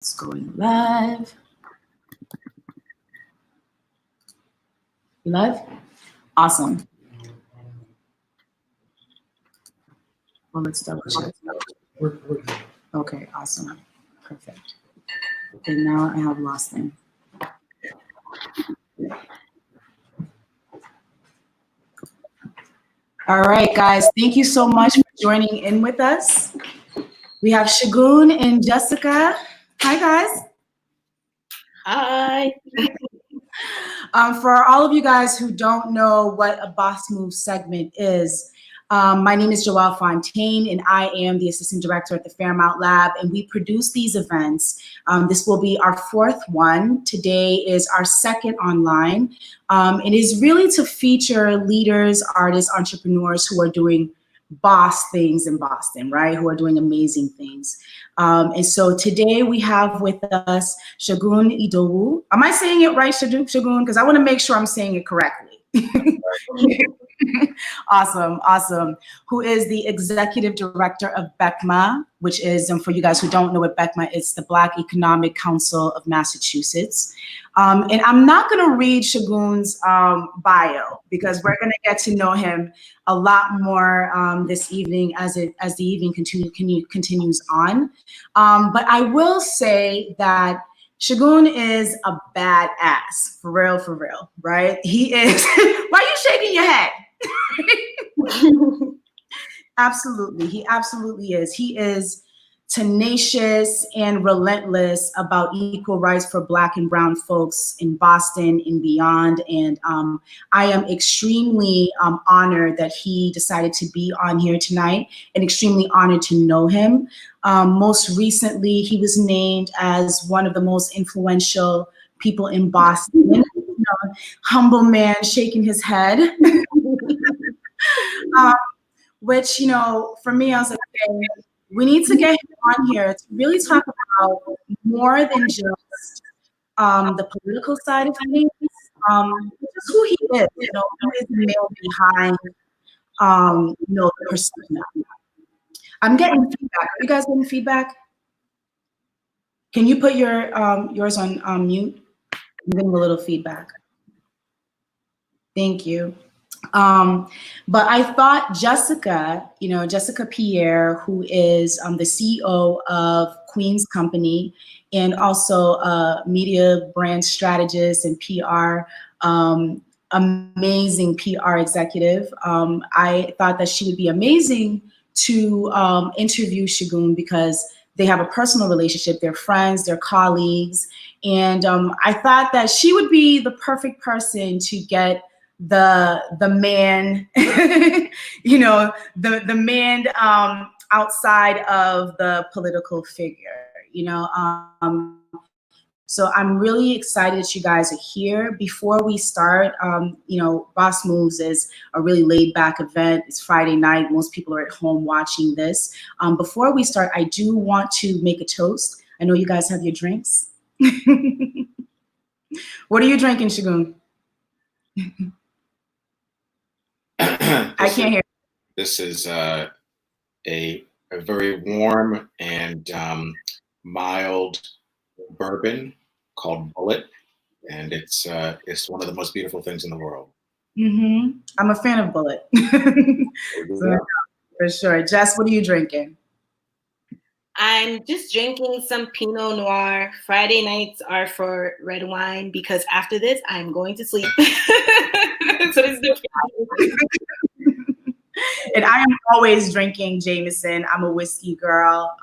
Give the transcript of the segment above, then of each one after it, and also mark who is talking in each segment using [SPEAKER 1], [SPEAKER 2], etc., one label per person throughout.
[SPEAKER 1] It's going live. You live? Awesome. Well, let's double check. Okay, awesome. Perfect. And now I have lost them. All right, guys, thank you so much for joining in with us. We have Segun and Jessicah. Hi, guys.
[SPEAKER 2] Hi.
[SPEAKER 1] For all of you guys who don't know what a Boss Move segment is, my name is Joelle Fontaine, and I am the Assistant Director at the Fairmount Lab, and we produce these events. This will be our fourth one. Today is our second online. It is really to feature leaders, artists, entrepreneurs who are doing boss things in Boston, right? Who are doing amazing things. And so today we have with us Segun Idowu. Am I saying it right, Segun? Because I want to make sure I'm saying it correctly. Awesome, awesome. Who is the Executive Director of BECMA, which is, and for you guys who don't know what BECMA is, the Black Economic Council of Massachusetts. And I'm not going to read Segun's bio because we're going to get to know him a lot more this evening as the evening continues on. But I will say that Segun is a badass, for real, right? He is. Why are you shaking your head? Absolutely, he absolutely is. He is tenacious and relentless about equal rights for Black and brown folks in Boston and beyond. And I am extremely honored that he decided to be on here tonight, and extremely honored to know him. Most recently, he was named as one of the most influential people in Boston. Humble man shaking his head. Which, you know, for me, I was like, okay, we need to get him on here to really talk about more than just the political side of things, just who he is, you know, who is the male behind, you know, the persona. I'm getting feedback. Are you guys getting feedback? Can you put your yours on mute? I'm getting a little feedback. Thank you. But I thought Jessicah, you know, Jessicah Pierre, who is the CEO of Queen's Company and also a media brand strategist and PR, amazing PR executive. I thought that she would be amazing to interview Segun because they have a personal relationship. They're friends, they're colleagues. And I thought that she would be the perfect person to get the man, you know, the man outside of the political figure, you know. So I'm really excited that you guys are here. Before we start, you know, Boss Moves is a really laid back event. It's Friday night. Most people are at home watching this. Before we start, I do want to make a toast. I know you guys have your drinks. What are you drinking, Segun? I can't hear.
[SPEAKER 3] This is a very warm and mild bourbon called Bullet, and it's one of the most beautiful things in the world.
[SPEAKER 1] Mm-hmm. I'm a fan of Bullet. So, for sure. Jess, what are you drinking?
[SPEAKER 2] I'm just drinking some Pinot Noir. Friday nights are for red wine because after this, I'm going to sleep. So this is the
[SPEAKER 1] And I am always drinking Jameson. I'm a whiskey girl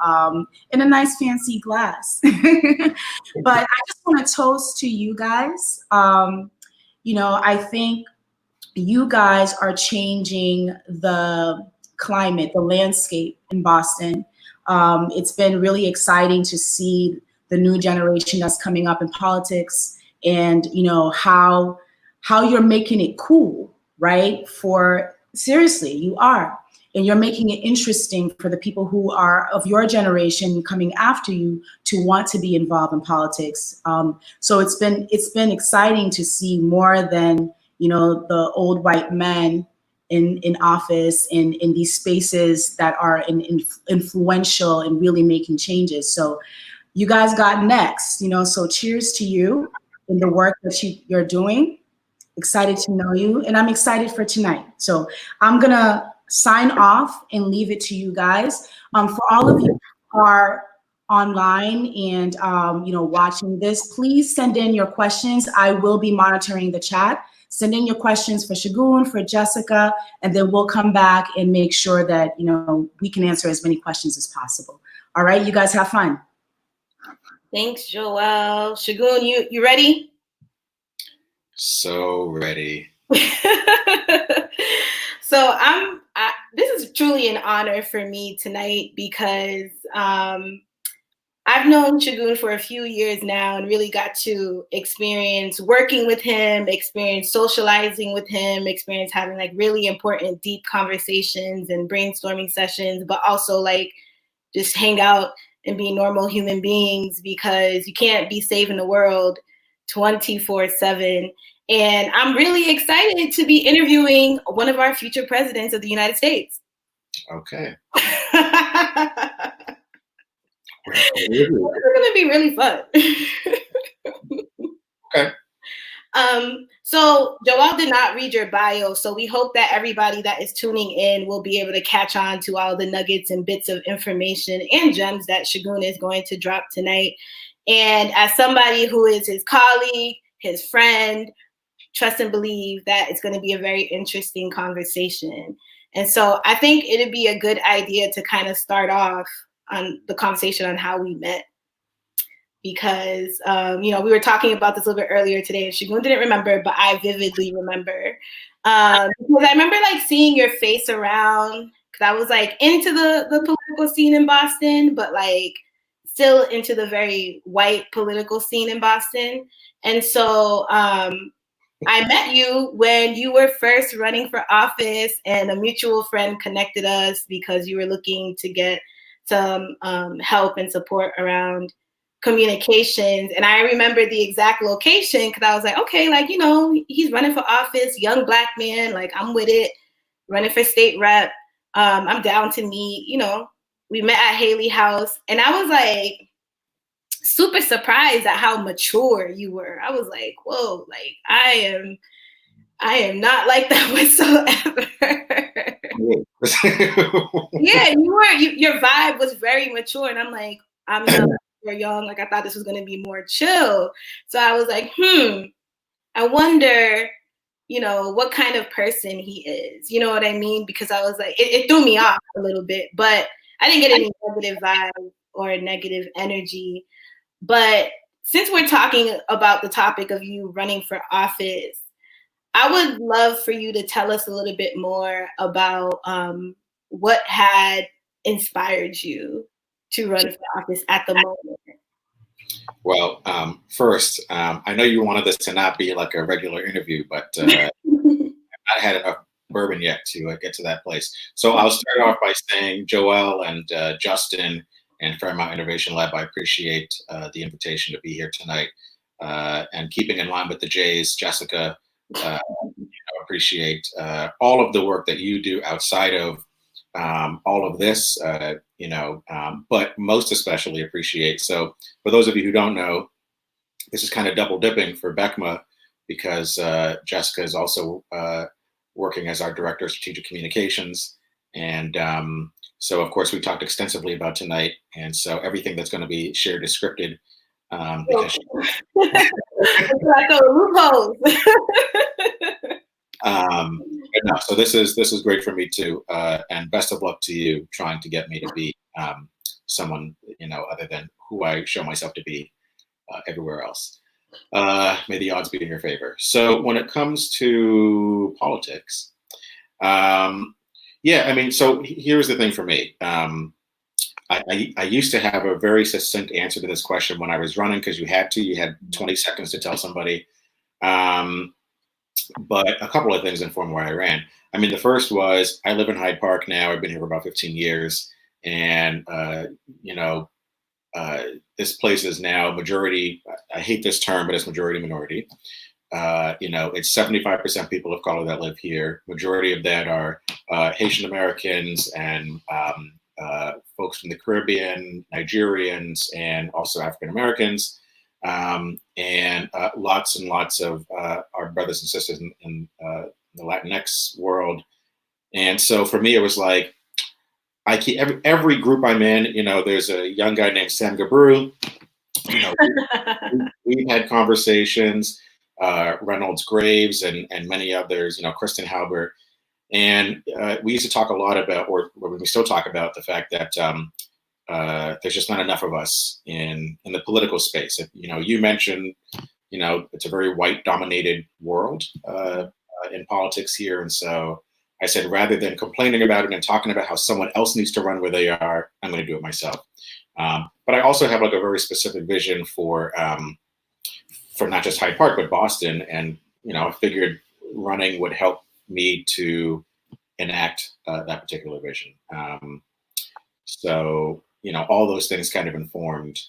[SPEAKER 1] in a nice fancy glass. But I just want to toast to you guys. You know, I think you guys are changing the climate, the landscape in Boston. It's been really exciting to see the new generation that's coming up in politics, and you know how you're making it cool, right? For seriously, you are, and you're making it interesting for the people who are of your generation coming after you to want to be involved in politics. So it's been exciting to see more than, you know, the old white men in office, in these spaces that are influential and really making changes. So you guys got next, so cheers to you in the work that you're doing. Excited to know you, and I'm excited for tonight. So I'm gonna sign off and leave it to you guys. For all of you who are online and watching this, please send in your questions. I will be monitoring the chat. Send in your questions for Segun, for Jessicah, and then we'll come back and make sure that we can answer as many questions as possible. All right, you guys have fun.
[SPEAKER 2] Thanks, Joelle. Segun, you ready?
[SPEAKER 3] So ready.
[SPEAKER 2] So this is truly an honor for me tonight because I've known Segun for a few years now and really got to experience working with him, experience socializing with him, experience having like really important deep conversations and brainstorming sessions, but also like just hang out and be normal human beings, because you can't be saving the world 24/7. And I'm really excited to be interviewing one of our future presidents of the United States.
[SPEAKER 3] Okay.
[SPEAKER 2] It's going to be really fun.
[SPEAKER 3] Okay.
[SPEAKER 2] So Joelle did not read your bio, so we hope that everybody that is tuning in will be able to catch on to all the nuggets and bits of information and gems that Segun is going to drop tonight. And as somebody who is his colleague, his friend, trust and believe that it's going to be a very interesting conversation. And so I think it'd be a good idea to kind of start off on the conversation on how we met. Because, we were talking about this a little bit earlier today, and Segun didn't remember, but I vividly remember. Because I remember like seeing your face around, because I was like into the political scene in Boston, but like still into the very white political scene in Boston. And so I met you when you were first running for office, and a mutual friend connected us because you were looking to get some help and support around communications. And I remember the exact location because I was like, okay, like, he's running for office, young Black man, like I'm with it, running for state rep. I'm down to meet, we met at Haley House, and I was like super surprised at how mature you were. I was like, whoa, like I am not like that whatsoever. Yeah, your vibe was very mature, and I'm like, I'm young, like I thought this was going to be more chill. So I was like, I wonder, what kind of person he is. You know what I mean? Because I was like, it threw me off a little bit, but I didn't get any negative vibe or negative energy. But since we're talking about the topic of you running for office, I would love for you to tell us a little bit more about what had inspired you to run for office at the moment.
[SPEAKER 3] Well, first, I know you wanted this to not be like a regular interview, but I had enough bourbon yet to get to that place. So I'll start off by saying, Joelle and Justin and Fairmount Innovation Lab, I appreciate the invitation to be here tonight. And keeping in line with the J's, Jessicah, appreciate all of the work that you do outside of all of this, but most especially appreciate. So for those of you who don't know, this is kind of double dipping for BECMA because Jessicah is also working as our Director of Strategic Communications. And so, of course, we talked extensively about tonight. And so everything that's going to be shared is scripted. Because
[SPEAKER 2] loopholes.
[SPEAKER 3] No, so this is great for me too, and best of luck to you trying to get me to be someone other than who I show myself to be everywhere else. May the odds be in your favor. So when it comes to politics, so here's the thing for me. I used to have a very succinct answer to this question when I was running because you had 20 seconds to tell somebody. But a couple of things informed why I ran. I mean, the first was I live in Hyde Park now. I've been here for about 15 years. And, this place is now majority, I hate this term, but it's majority minority. It's 75% people of color that live here. Majority of that are Haitian Americans and folks from the Caribbean, Nigerians, and also African Americans, and lots and lots of our brothers and sisters in the Latinx world. And so for me, it was like, I keep every group I'm in, you know, there's a young guy named Sam Gabru. You know, we've had conversations, Reynolds Graves and many others, you know, Kristen Halbert. And we used to talk a lot about, or we still talk about, the fact that there's just not enough of us in the political space. You know, you mentioned, you know, it's a very white dominated world in politics here. And so I said, rather than complaining about it and talking about how someone else needs to run where they are, I'm going to do it myself. But I also have like a very specific vision for not just Hyde Park, but Boston. And, you know, I figured running would help me to enact that particular vision. So, you know, all those things kind of informed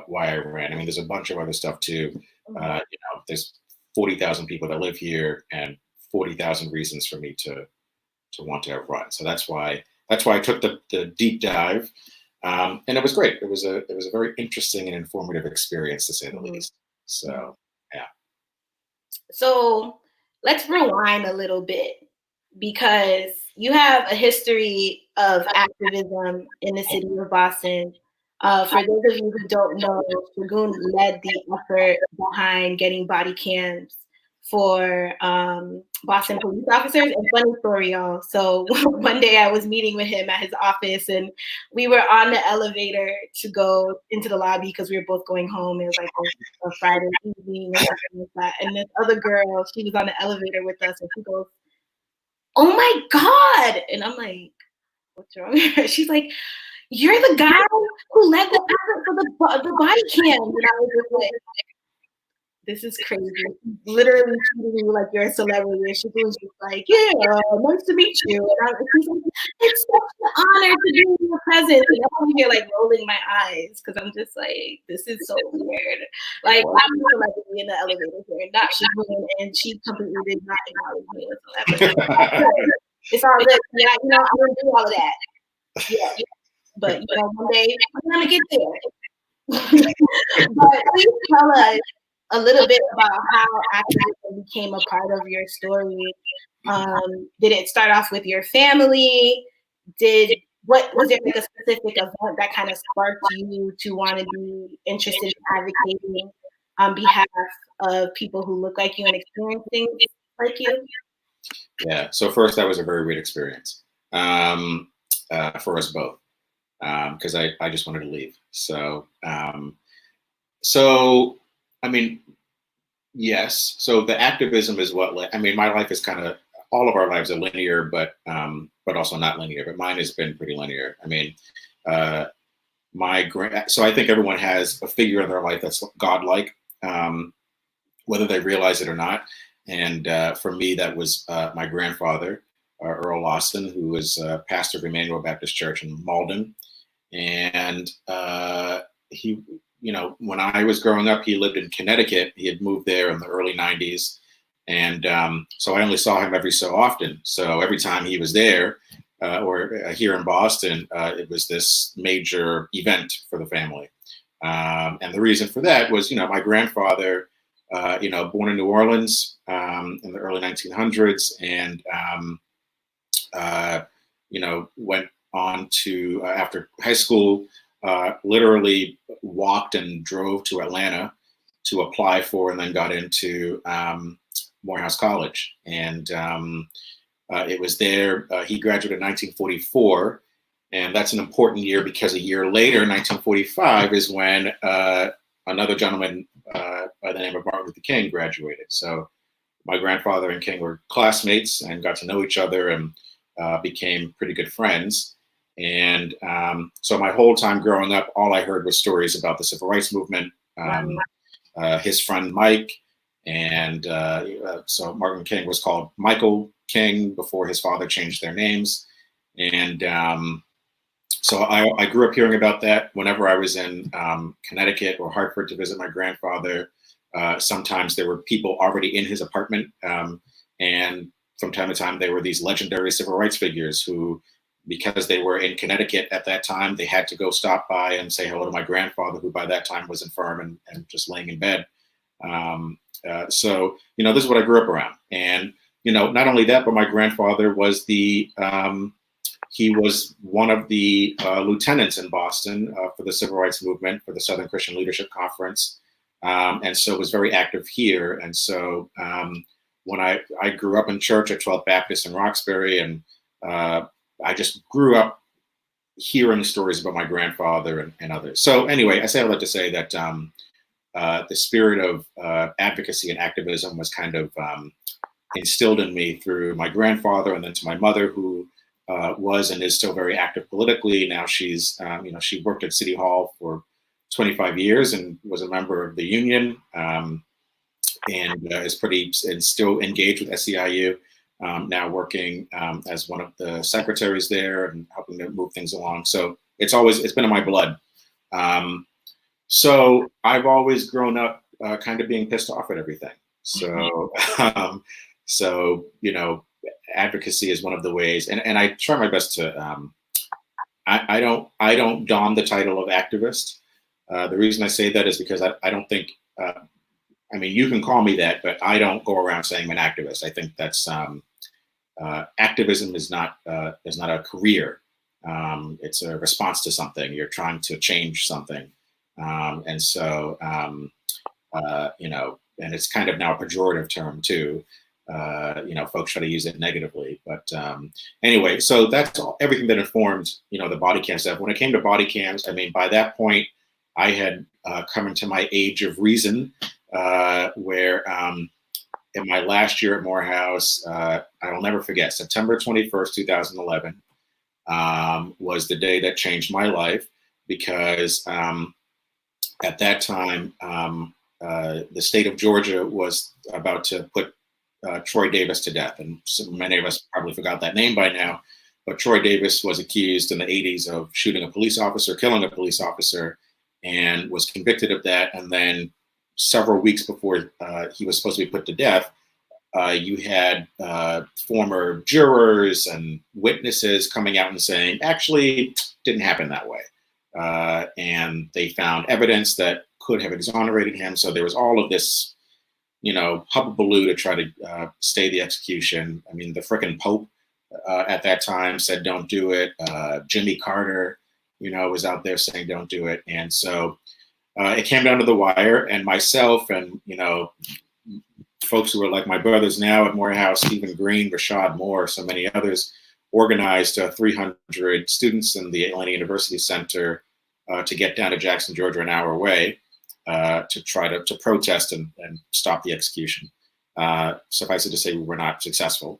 [SPEAKER 3] why I ran. I mean, there's a bunch of other stuff too. You know, there's 40,000 people that live here and 40,000 reasons for me to want to have run. So that's why I took the deep dive. And it was great. It was a very interesting and informative experience, to say the least. So, yeah.
[SPEAKER 2] So let's rewind a little bit, because you have a history of activism in the city of Boston. For those of you who don't know, Segun led the effort behind getting body cams for Boston police officers. And funny story, y'all. So one day I was meeting with him at his office, and we were on the elevator to go into the lobby because we were both going home. It was like a Friday evening or something like that. And this other girl, she was on the elevator with us, and she goes, "Oh my God." And I'm like, "What's wrong with her?" She's like, "You're the guy who led the effort for the body cam." And I was just like, this is crazy. Literally treating you like you're a celebrity. And she was just like, "Yeah, nice to meet you." And she's like, "It's such an honor to be in your presence." And I'm over here like rolling my eyes because I'm just like, this is so weird. Like, I'm a celebrity in the elevator here, not she, and she completely did not acknowledge me as a celebrity. It's all good. Yeah, you know, I don't do all of that. Yeah. But you know, one day I'm gonna get there. But please tell us a little bit about how activism became a part of your story. Did it start off with your family? Was there like a specific event that kind of sparked you to want to be interested in advocating on behalf of people who look like you and experience things like you?
[SPEAKER 3] Yeah. So first, that was a very great experience for us both, because I just wanted to leave. So I mean, yes. So the activism is what, I mean, my life is kind of, all of our lives are linear, but also not linear. But mine has been pretty linear. I mean, so I think everyone has a figure in their life that's godlike, whether they realize it or not. And for me, that was my grandfather, Earl Lawson, who was pastor of Emmanuel Baptist Church in Malden. And he, you know, when I was growing up, he lived in Connecticut. He had moved there in the early 90s. And so I only saw him every so often. So every time he was there or here in Boston, it was this major event for the family. And the reason for that was, you know, my grandfather, you know, born in New Orleans in the early 1900s, and, you know, went on to, after high school, literally walked and drove to Atlanta to apply for, and then got into Morehouse College. And it was there, he graduated in 1944. And that's an important year because a year later, 1945, is when another gentleman by the name of Martin Luther King graduated. So my grandfather and King were classmates and got to know each other and became pretty good friends. And so my whole time growing up, all I heard was stories about the civil rights movement, his friend Mike. And so Martin King was called Michael King before his father changed their names. And so I grew up hearing about that whenever I was in Connecticut or Hartford to visit my grandfather. Sometimes there were people already in his apartment. And from time to time, there were these legendary civil rights figures who because they were in Connecticut at that time, they had to go stop by and say hello to my grandfather, who by that time was infirm and just laying in bed. So, this is what I grew up around. And, not only that, but my grandfather was he was one of the lieutenants in Boston for the Civil Rights Movement, for the Southern Christian Leadership Conference. And so was very active here. And so when I grew up in church at 12th Baptist in Roxbury, and I just grew up hearing stories about my grandfather and others. So anyway, I say all that to say that the spirit of advocacy and activism was kind of instilled in me through my grandfather, and then to my mother, who was and is still very active politically. Now she's, she worked at City Hall for 25 years and was a member of the union, and is still engaged with SEIU. Now working as one of the secretaries there and helping to move things along. So it's been in my blood. So I've always grown up kind of being pissed off at everything. So, advocacy is one of the ways, and I try my best to, I don't don the title of activist. The reason I say that is because I don't think, you can call me that, but I don't go around saying I'm an activist. I think that's activism is not a career. It's a response to something. You're trying to change something, and so and it's kind of now a pejorative term too. Folks try to use it negatively, but anyway, so that's everything that informed the body cam stuff. When it came to body cams, by that point, I had come into my age of reason, where in my last year at Morehouse, I will never forget, September 21st, 2011 was the day that changed my life, because at that time, the state of Georgia was about to put Troy Davis to death. And so many of us probably forgot that name by now, but Troy Davis was accused in the 80s of shooting a police officer, killing a police officer, and was convicted of that. And then several weeks before he was supposed to be put to death, you had former jurors and witnesses coming out and saying, actually, didn't happen that way. And they found evidence that could have exonerated him. So there was all of this, hubbubaloo to try to stay the execution. The frickin' Pope at that time said, don't do it. Jimmy Carter, was out there saying, don't do it. And so it came down to the wire, and myself and, folks who were like my brothers now at Morehouse, Stephen Green, Rashad Moore, so many others, organized 300 students in the Atlanta University Center to get down to Jackson, Georgia, an hour away, to try to protest and stop the execution. Suffice it to say, we were not successful.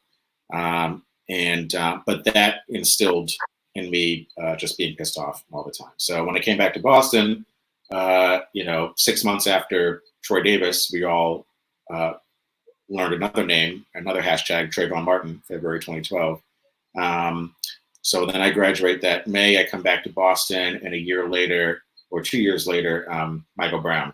[SPEAKER 3] But that instilled in me just being pissed off all the time. So when I came back to Boston, 6 months after Troy Davis, we all learned another name, another hashtag, Trayvon Martin, February 2012. So then I graduate that May. I come back to Boston, and a year later, or 2 years later, Michael Brown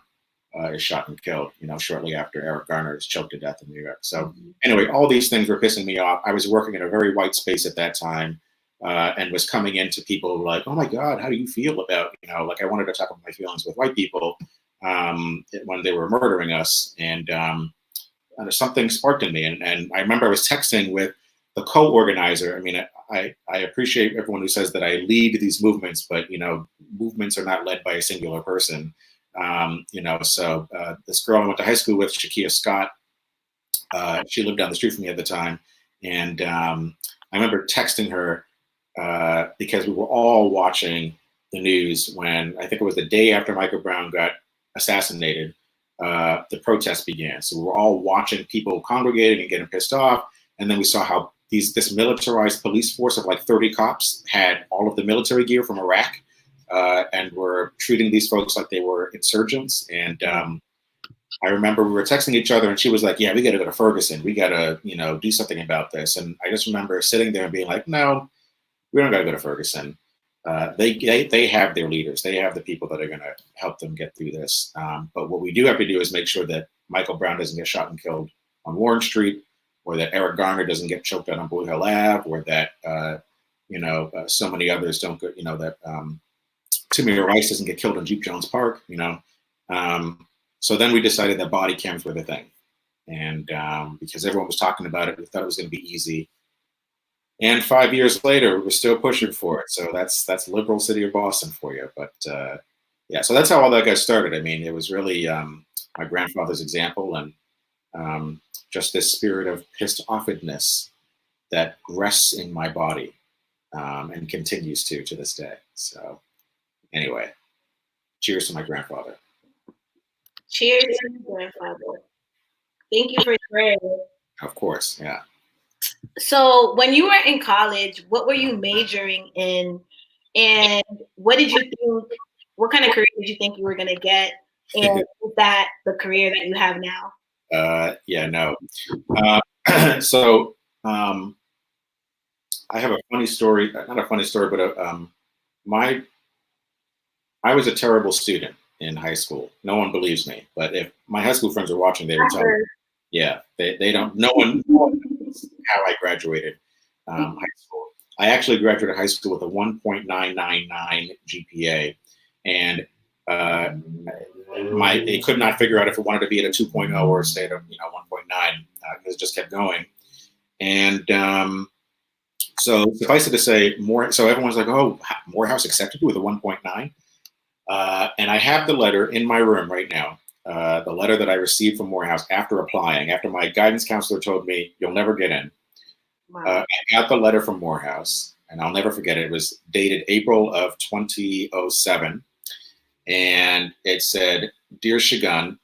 [SPEAKER 3] is shot and killed, shortly after Eric Garner is choked to death in New York. So anyway, all these things were pissing me off. I was working in a very white space at that time, and was coming into people like, oh my God, how do you feel about, I wanted to talk about my feelings with white people when they were murdering us. And something sparked in me. And I remember I was texting with the co-organizer. I appreciate everyone who says that I lead these movements, but, movements are not led by a singular person. So this girl I went to high school with, Shakia Scott, she lived down the street from me at the time. And I remember texting her because we were all watching the news when, I think it was the day after Michael Brown got assassinated, the protest began. So we were all watching people congregating and getting pissed off. And then we saw how this militarized police force of like 30 cops had all of the military gear from Iraq, and were treating these folks like they were insurgents. And I remember we were texting each other, and she was like, yeah, we got to go to Ferguson. We got to, do something about this. And I just remember sitting there and being like, no, we don't got to go to Ferguson. They have their leaders. They have the people that are going to help them get through this. But what we do have to do is make sure that Michael Brown doesn't get shot and killed on Warren Street, or that Eric Garner doesn't get choked out on Blue Hill Ave, or that so many others don't go, that Timmy Rice doesn't get killed in Jeep Jones Park, So then we decided that body cams were the thing. And because everyone was talking about it, we thought it was going to be easy. And 5 years later, we're still pushing for it. So that's liberal city of Boston for you. But yeah, so that's how all that got started. I mean, it was really my grandfather's example and just this spirit of pissed offedness that rests in my body and continues to this day. So anyway, cheers to my grandfather.
[SPEAKER 2] Cheers to your grandfather. Thank you for sharing.
[SPEAKER 3] Of course, yeah.
[SPEAKER 2] So when you were in college, what were you majoring in? And what did you think, what kind of career did you think you were going to get? And is that the career that you have now?
[SPEAKER 3] Yeah, no. So I have a funny story, not a funny story, but I was a terrible student in high school. No one believes me, but if my high school friends are watching, they would tell me. Yeah, they don't. No one knows how I graduated high school. I actually graduated high school with a 1.999 GPA, and it could not figure out if it wanted to be at a 2.0 or stay at a 1.9 because it just kept going. And so suffice it to say, so everyone's like, oh, Morehouse accepted you with a 1.9. And I have the letter in my room right now. The letter that I received from Morehouse after applying, after my guidance counselor told me, you'll never get in. Wow. I got the letter from Morehouse, and I'll never forget it. It was dated April of 2007. And it said, Dear Segun,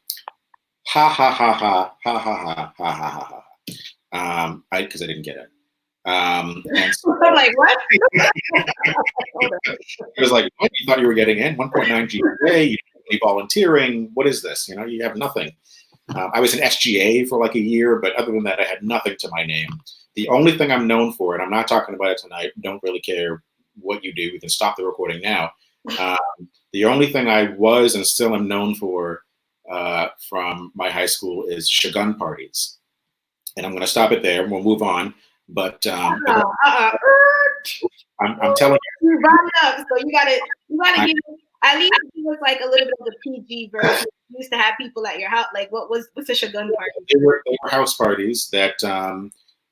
[SPEAKER 3] ha, ha, ha, ha, ha, ha, ha, ha, ha, ha. Because I didn't get it. And so,
[SPEAKER 2] I'm like, what?
[SPEAKER 3] It was like, what? You thought you were getting in? 1.9 GPA, you volunteering. What is this? You have nothing. I was an SGA for like a year, but other than that, I had nothing to my name. The only thing I'm known for, and I'm not talking about it tonight, don't really care what you do. We can stop the recording now. The only thing I was and still am known for from my high school is Segun parties. And I'm going to stop it there. We'll move on. But I'm telling you.
[SPEAKER 2] You brought it up, so you gotta give at least give us like a little bit of the PG version. You used to have people at your house. Like, what's a Segun party?
[SPEAKER 3] They were house parties that.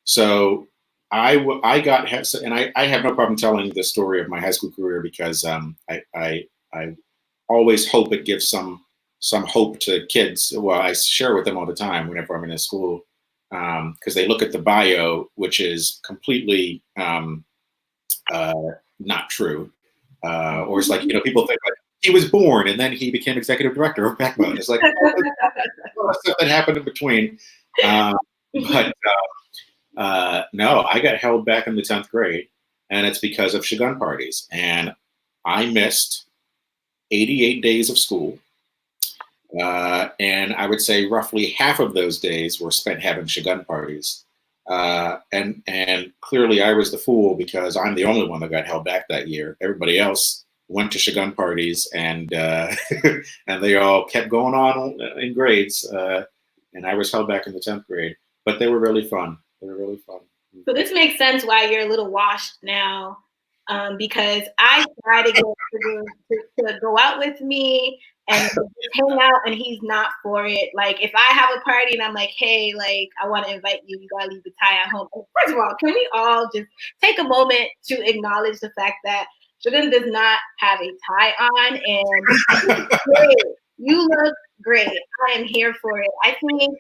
[SPEAKER 3] So I got, and I have no problem telling the story of my high school career because I always hope it gives some hope to kids. Well, I share with them all the time whenever I'm in a school. Because they look at the bio, which is completely not true, or it's like people think like he was born and then he became executive director of BECMA. It's like stuff that happened in between. But no, I got held back in the 10th grade, and it's because of Segun parties, and I missed 88 days of school. And I would say roughly half of those days were spent having Segun parties. And clearly I was the fool because I'm the only one that got held back that year. Everybody else went to Segun parties and and they all kept going on in grades. And I was held back in the 10th grade, but they were really fun. They were really fun.
[SPEAKER 2] So this makes sense why you're a little washed now. Because I try to get to go out with me and hang out, and he's not for it. Like, if I have a party and I'm like, hey, like, I want to invite you, you gotta leave the tie at home. First of all, can we all just take a moment to acknowledge the fact that Segun does not have a tie on, and great. You look great. I am here for it. I think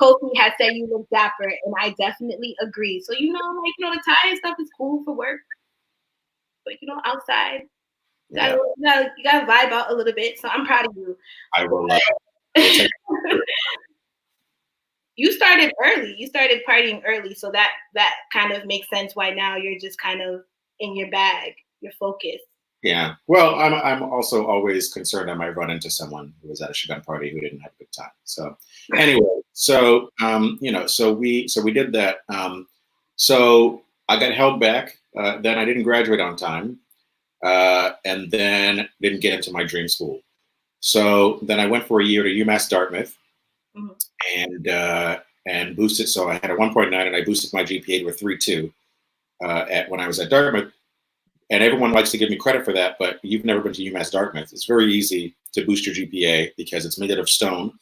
[SPEAKER 2] Kofi has said you look dapper, and I definitely agree. So, the tie and stuff is cool for work. But outside, you gotta vibe out a little bit. So I'm proud of you.
[SPEAKER 3] I will.
[SPEAKER 2] You started early. You started partying early, so that kind of makes sense why now you're just kind of in your bag. You're focused.
[SPEAKER 3] Yeah. Well, I'm also always concerned I might run into someone who was at a Segun party who didn't have a good time. So anyway, so so we did that. So I got held back. Then I didn't graduate on time, and then didn't get into my dream school. So then I went for a year to UMass Dartmouth, and boosted. So I had a 1.9, and I boosted my GPA to a 3.2 when I was at Dartmouth. and everyone likes to give me credit for that, but you've never been to UMass Dartmouth. It's very easy to boost your GPA because it's made out of stone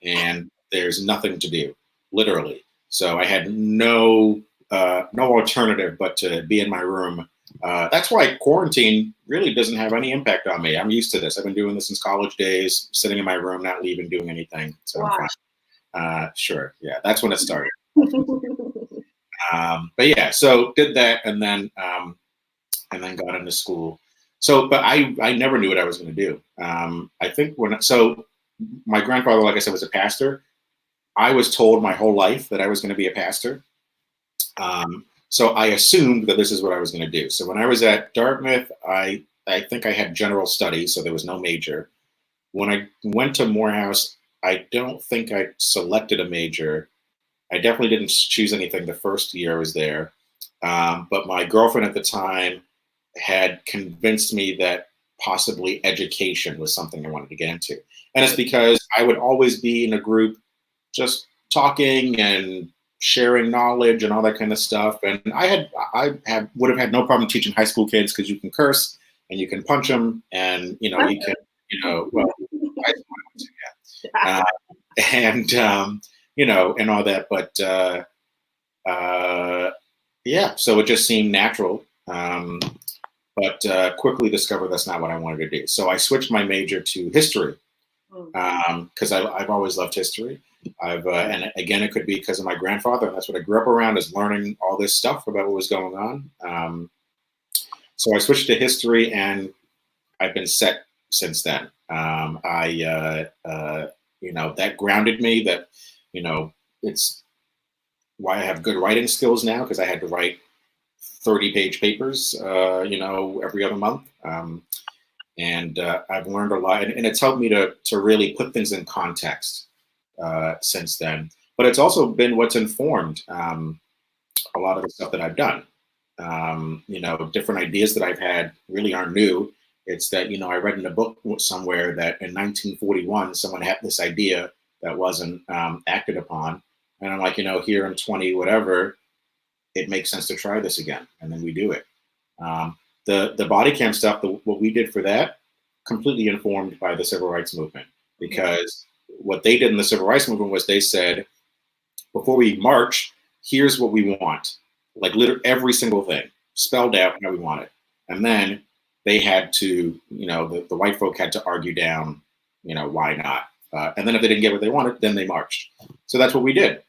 [SPEAKER 3] and there's nothing to do, literally. So I had no alternative but to be in my room. That's why quarantine really doesn't have any impact on me. I'm used to this. I've been doing this since college days, sitting in my room, not leaving, doing anything. So
[SPEAKER 2] wow.
[SPEAKER 3] I'm fine. Sure. Yeah, that's when it started. But yeah, so did that and then got into school. So, but I never knew what I was going to do. I think so my grandfather, like I said, was a pastor. I was told my whole life that I was going to be a pastor. So I assumed that this is what I was going to do. So when I was at Dartmouth, I think I had general studies, so there was no major. When I went to Morehouse, I don't think I selected a major. I definitely didn't choose anything the first year I was there. But my girlfriend at the time had convinced me that possibly education was something I wanted to get into. And it's because I would always be in a group just talking and sharing knowledge and all that kind of stuff. And I would have had no problem teaching high school kids because you can curse and you can punch them and, you can, well, yeah. And all that. But yeah, so it just seemed natural. But quickly discovered that's not what I wanted to do. So I switched my major to history because I've always loved history. And again, it could be because of my grandfather, and that's what I grew up around, is learning all this stuff about what was going on. So I switched to history, and I've been set since then. That grounded me. That it's why I have good writing skills now, because I had to write 30-page papers, every other month. And I've learned a lot, and it's helped me to really put things in context since then. But it's also been what's informed a lot of the stuff that I've done. Different ideas that I've had really aren't new. It's that, I read in a book somewhere that in 1941, someone had this idea that wasn't acted upon. And I'm like, here in 20 whatever, it makes sense to try this again. And then we do it. The body cam stuff, what we did for that, completely informed by the civil rights movement. Because what they did in the civil rights movement was they said, before we march, here's what we want. Like literally every single thing spelled out how we want it. And then they had to, the white folk had to argue down, why not? And then if they didn't get what they wanted, then they marched. So that's what we did.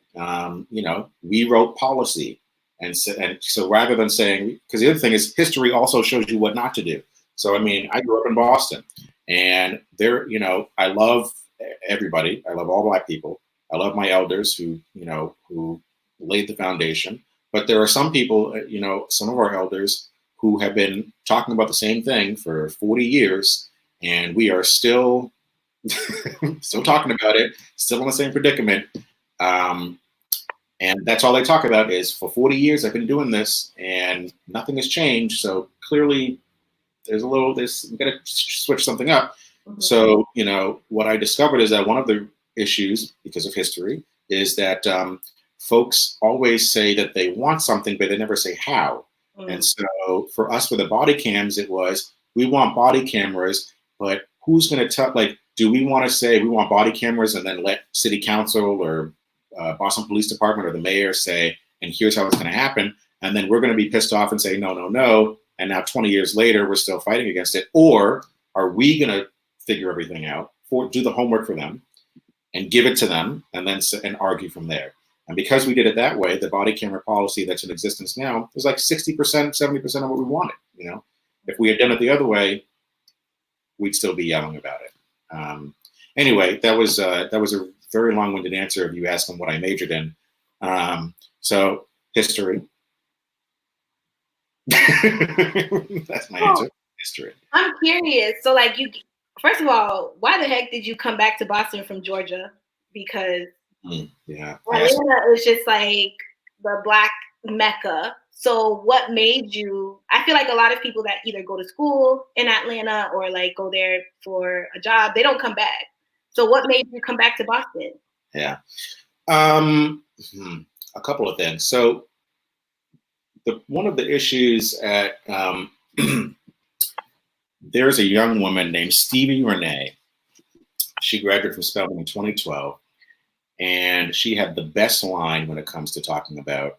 [SPEAKER 3] We wrote policy. And so rather than saying, because the other thing is history also shows you what not to do. So, I grew up in Boston, and there, I love everybody. I love all Black people. I love my elders who laid the foundation. But there are some people, some of our elders who have been talking about the same thing for 40 years, and we are still talking about it, still in the same predicament. And that's all they talk about is, for 40 years, I've been doing this and nothing has changed. So clearly we got to switch something up. Mm-hmm. So, what I discovered is that one of the issues, because of history, is that folks always say that they want something, but they never say how. Mm-hmm. And so for us with the body cams, it was, we want body cameras, but who's going to tell, do we want to say we want body cameras and then let city council or Boston Police Department or the mayor say, and here's how it's going to happen. And then we're going to be pissed off and say, no, no, no. And now 20 years later, we're still fighting against it. Or are we going to figure everything out, do the homework for them and give it to them and then argue from there? And because we did it that way, the body camera policy that's in existence now is like 60%, 70% of what we wanted. If we had done it the other way, we'd still be yelling about it. Anyway, that was a very long-winded answer of you asking what I majored in. So history. That's my answer. History.
[SPEAKER 2] I'm curious. So, first of all, why the heck did you come back to Boston from Georgia? Because Atlanta is just like the Black Mecca. So, what made you? I feel like a lot of people that either go to school in Atlanta or go there for a job, they don't come back. So, what made you come back to Boston?
[SPEAKER 3] Yeah. A couple of things. So one of the issues at there's a young woman named Stevie Renee. She graduated from Spelman in 2012, and she had the best line when it comes to talking about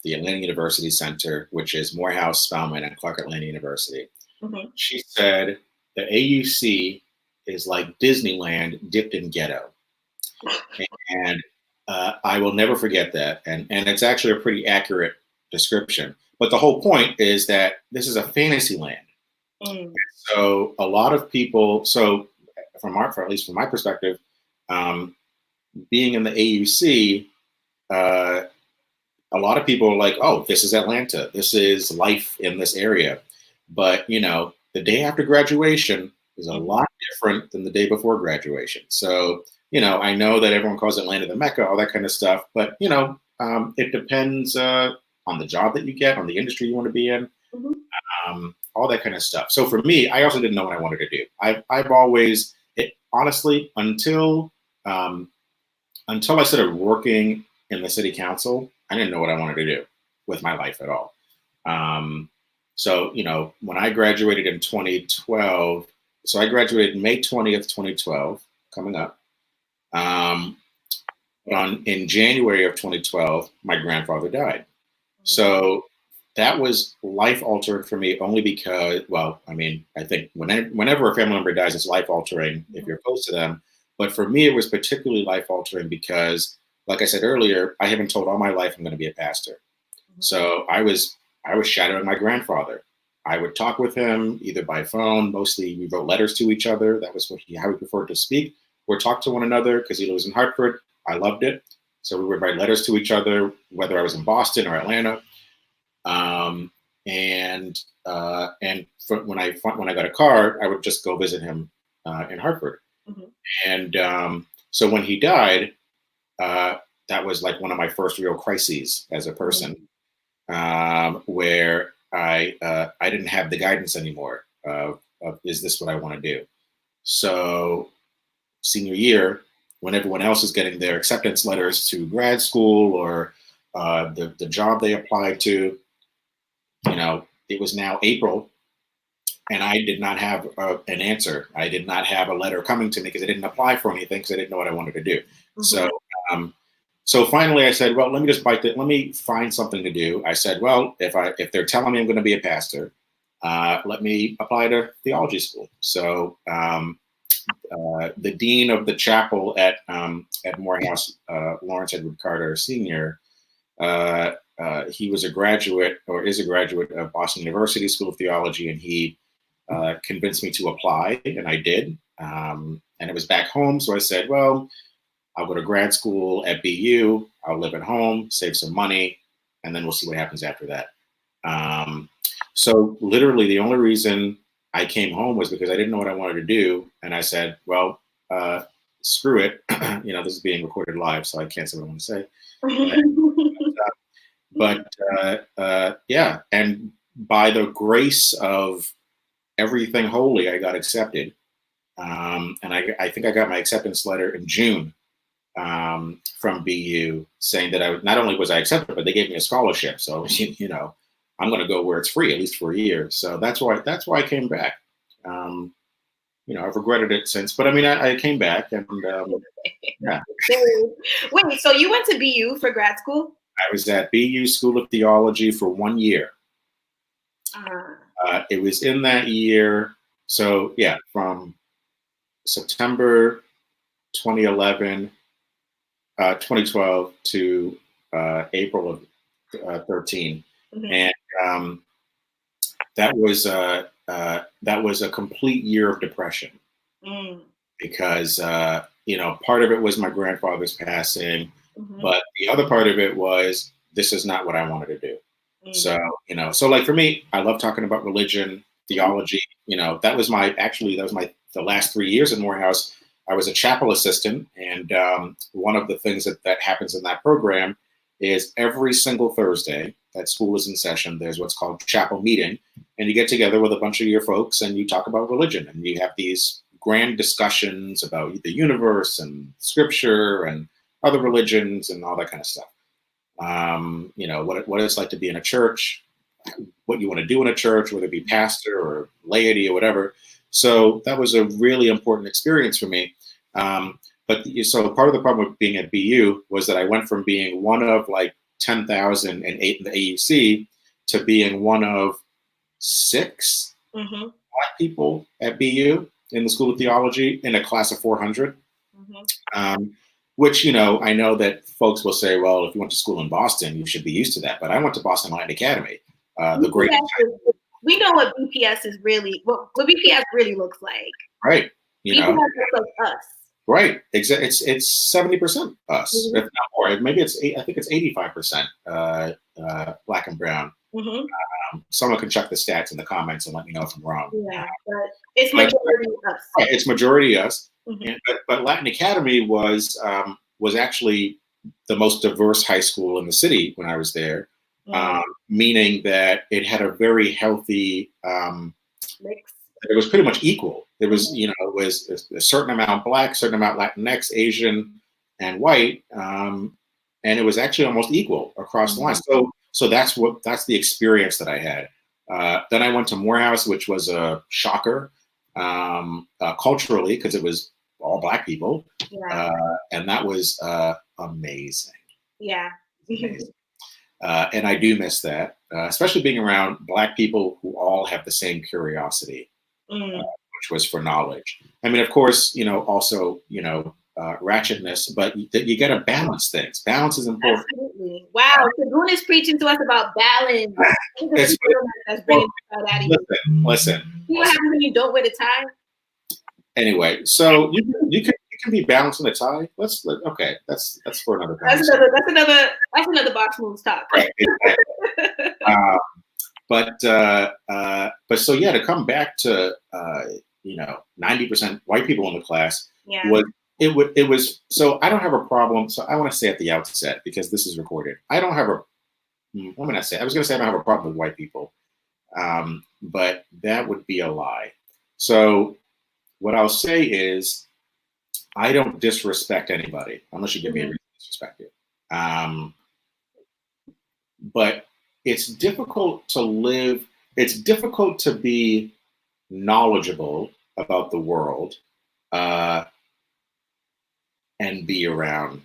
[SPEAKER 3] the Atlanta University Center, which is Morehouse, Spelman, and Clark Atlanta University.
[SPEAKER 2] Mm-hmm.
[SPEAKER 3] She said, the AUC is like Disneyland dipped in ghetto. And I will never forget that. And it's actually a pretty accurate description. But the whole point is that this is a fantasy land. Mm. So a lot of people, so at least from my perspective, being in the AUC, a lot of people are like, oh, this is Atlanta. This is life in this area. But, you know, the day after graduation is a lot different than the day before graduation. So, you know, I know that everyone calls Atlanta the Mecca, all that kind of stuff. But, you know, it depends on the job that you get, on the industry you want to be in, all that kind of stuff. So for me, I also didn't know what I wanted to do. I've always, honestly, until I started working in the city council, I didn't know what I wanted to do with my life at all. So, you know, when I graduated in 2012, so I graduated May 20th, 2012, coming up. In January of 2012, my grandfather died. So that was life altering for me only because, well, I mean, I think whenever a family member dies, it's life altering if you're close to them. But for me, it was particularly life altering because, like I said earlier, I have been told all my life I'm going to be a pastor. So I was shadowing my grandfather. I would talk with him either by phone. Mostly we wrote letters to each other. That was how he preferred to speak, or talk to one another because he lives in Hartford. I loved it. So we would write letters to each other, whether I was in Boston or Atlanta. When I got a car, I would just go visit him in Hartford. And so when he died, that was like one of my first real crises as a person, where I didn't have the guidance anymore of is this what I want to do? So senior year, when everyone else is getting their acceptance letters to grad school or the job they applied to, you know, it was now April, and I did not have an answer. I did not have a letter coming to me because I didn't apply for anything because I didn't know what I wanted to do. So finally I said, well, let me just bite it. Let me find something to do. I said, well, if they're telling me I'm going to be a pastor, let me apply to theology school. So the dean of the chapel at Morehouse, Lawrence Edward Carter Sr., he was a graduate or is a graduate of Boston University School of Theology, and he convinced me to apply, and I did. And it was back home, so I said, well, I'll go to grad school at BU, I'll live at home, save some money, and then we'll see what happens after that. So literally the only reason I came home was because I didn't know what I wanted to do. And I said, well, screw it. You know, this is being recorded live, so I can't say what I want to say. Yeah, and by the grace of everything holy, I got accepted. And I think I got my acceptance letter in June from BU saying that not only was I accepted, but they gave me a scholarship. So, you know, I'm going to go where it's free, at least for a year. So that's why I came back. You know, I've regretted it since, but I mean, I came back and yeah.
[SPEAKER 2] Wait, so you went to BU for grad school?
[SPEAKER 3] I was at BU School of Theology for 1 year. It was in that year. So yeah, from September 2012 to April of 13. And that was a complete year of depression because, you know, part of it was my grandfather's passing, but the other part of it was, this is not what I wanted to do. So, you know, so like for me, I love talking about religion, theology, you know, the last 3 years in Morehouse. I was a chapel assistant. And one of the things that happens in that program is every single Thursday that school is in session, there's what's called chapel meeting. And you get together with a bunch of your folks and you talk about religion. And you have these grand discussions about the universe and scripture and other religions and all that kind of stuff. You know, what it's like to be in a church, what you want to do in a church, whether it be pastor or laity or whatever. So that was a really important experience for me. So part of the problem with being at BU was that I went from being one of like 10,008 in the AUC to being one of 6 Black people at BU in the School of Theology in a class of 400. Which, I know that folks will say, well, if you went to school in Boston, you should be used to that. But I went to Boston Latin Academy.
[SPEAKER 2] We know what BPS is really, what BPS really looks like.
[SPEAKER 3] Right.
[SPEAKER 2] BPS looks like us.
[SPEAKER 3] Right. It's 70% us, if not more. Maybe I think it's 85% Black and brown. Someone can check the stats in the comments and let me know if I'm wrong.
[SPEAKER 2] Yeah, but it's majority us.
[SPEAKER 3] Right, it's majority us. But Latin Academy was actually the most diverse high school in the city when I was there, meaning that it had a very healthy mix. It was pretty much equal. It was, it was a certain amount Black, a certain amount Latinx, Asian, and white, and it was actually almost equal across the line. So that's the experience that I had. Then I went to Morehouse, which was a shocker culturally, because it was all Black people, and that was amazing. Yeah. Amazing. And I do miss that, especially being around Black people who all have the same curiosity, which was for knowledge. I mean, of course, also, ratchetness, but you got to balance things. Balance is important.
[SPEAKER 2] Absolutely. Wow. Segun is preaching to us about balance. That's bringing out of you.
[SPEAKER 3] Listen.
[SPEAKER 2] You know what happens when you don't wear the tie?
[SPEAKER 3] Anyway, so you can be balanced in a tie. Okay. That's for another conversation.
[SPEAKER 2] That's another box moves talk.
[SPEAKER 3] Right. Exactly. But so yeah, to come back to 90% white people in the class was so I don't have a problem. So I want to say at the outset, because this is recorded, I don't have what am I say? I was going to say I don't have a problem with white people, but that would be a lie. So what I'll say is I don't disrespect anybody unless you give me a reason to disrespect you. But it's difficult to live. It's difficult to be knowledgeable about the world and be around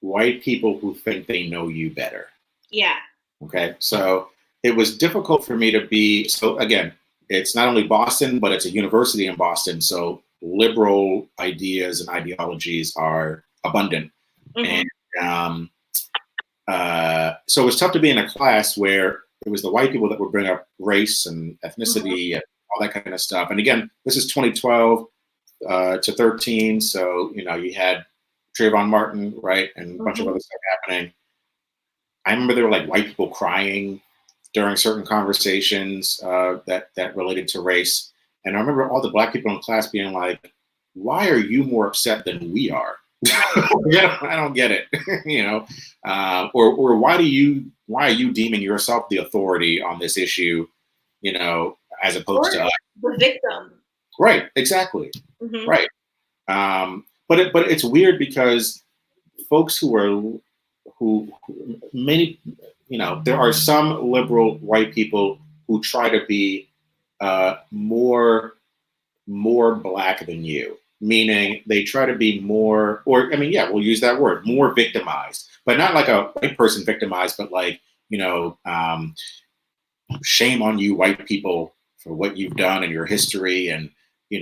[SPEAKER 3] white people who think they know you better. Yeah. Okay. So it was difficult for me to be. So again, it's not only Boston, but it's a university in Boston. So liberal ideas and ideologies are abundant. And so it was tough to be in a class where it was the white people that would bring up race and ethnicity and all that kind of stuff. And again, this is 2012 to 13. So, you had Trayvon Martin, right? And a bunch of other stuff happening. I remember there were like white people crying during certain conversations that related to race. And I remember all the Black people in class being like, why are you more upset than we are? I don't get it, or why are you deeming yourself the authority on this issue, as opposed to us?
[SPEAKER 2] The victim.
[SPEAKER 3] Right, exactly. Right. But it's weird because folks who many, there are some liberal white people who try to be more Black than you. Meaning they try to be more, we'll use that word, more victimized, but not like a white person victimized, but like, shame on you white people for what you've done in your history. And,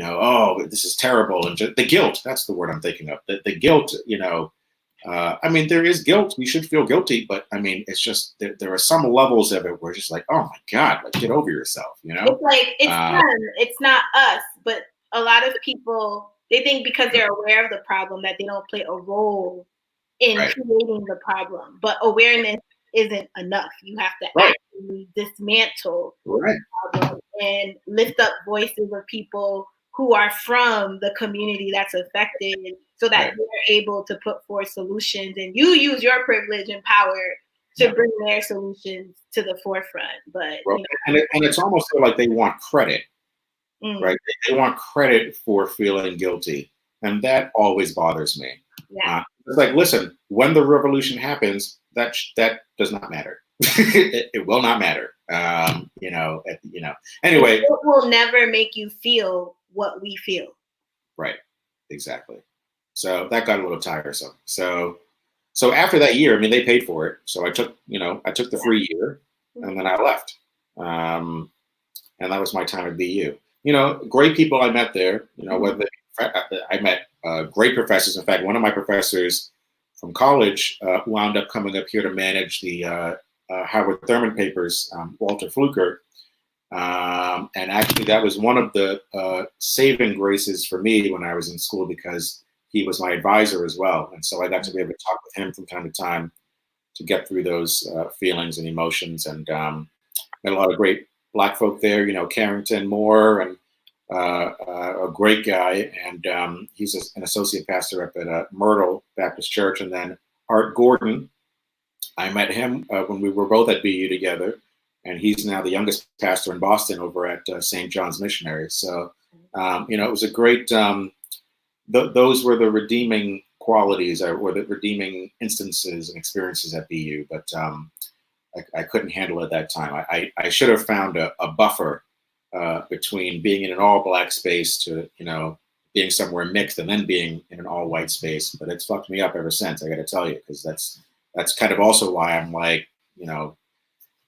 [SPEAKER 3] oh, this is terrible. And just, the guilt, that's the word I'm thinking of. The guilt, there is guilt. We should feel guilty, but it's just, there are some levels of it where it's just like, oh my God, like get over yourself, It's like, it's them,
[SPEAKER 2] it's not us, but a lot of people, they think because they're aware of the problem that they don't play a role in creating the problem. But awareness isn't enough. You have to actually dismantle the problem and lift up voices of people who are from the community that's affected so that they're able to put forth solutions. And you use your privilege and power to bring their solutions to the forefront. But
[SPEAKER 3] and it's almost like they want credit. Right, they want credit for feeling guilty, and that always bothers me. It's like, listen, when the revolution happens, that does not matter. It will not matter. Anyway,
[SPEAKER 2] it will never make you feel what we feel.
[SPEAKER 3] Right. Exactly. So that got a little tiresome. So after that year, I mean, they paid for it. So I took the free year, and then I left. And that was my time at BU. Great people I met there. Whether I met great professors. In fact, one of my professors from college wound up coming up here to manage the Howard Thurman papers, Walter Fluker. And actually, that was one of the saving graces for me when I was in school, because he was my advisor as well. And so I got to be able to talk with him from time to time to get through those feelings and emotions. And met a lot of great Black folk there, Carrington Moore, and a great guy. And he's an associate pastor up at Myrtle Baptist Church. And then Art Gordon, I met him when we were both at BU together. And he's now the youngest pastor in Boston over at St. John's Missionary. So, it was a great, those were the redeeming qualities, or the redeeming instances and experiences at BU. But I couldn't handle it at that time. I should have found a buffer between being in an all Black space to, being somewhere mixed, and then being in an all white space. But it's fucked me up ever since, I got to tell you, because that's kind of also why I'm like,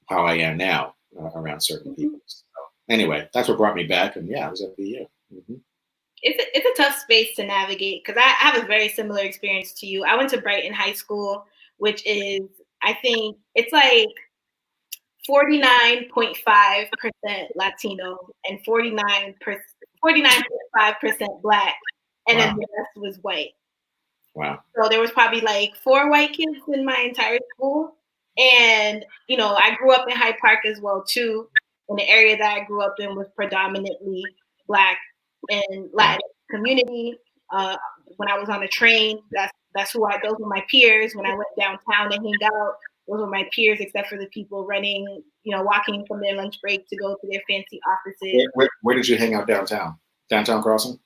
[SPEAKER 3] how I am now around certain people. So anyway, that's what brought me back. And yeah, I was at BU. Mm-hmm.
[SPEAKER 2] It's a tough space to navigate, because I have a very similar experience to you. I went to Brighton High School, which is, I think it's like 49.5% Latino and 49.5% Black, and then the rest was white.
[SPEAKER 3] Wow.
[SPEAKER 2] So there was probably like 4 white kids in my entire school. And, I grew up in Hyde Park as well, too. And the area that I grew up in was predominantly Black and Latin community. When I was on a train, those were my peers. When I went downtown to hang out, those were my peers, except for the people running, walking from their lunch break to go to their fancy offices.
[SPEAKER 3] Where did you hang out downtown? Downtown Crossing?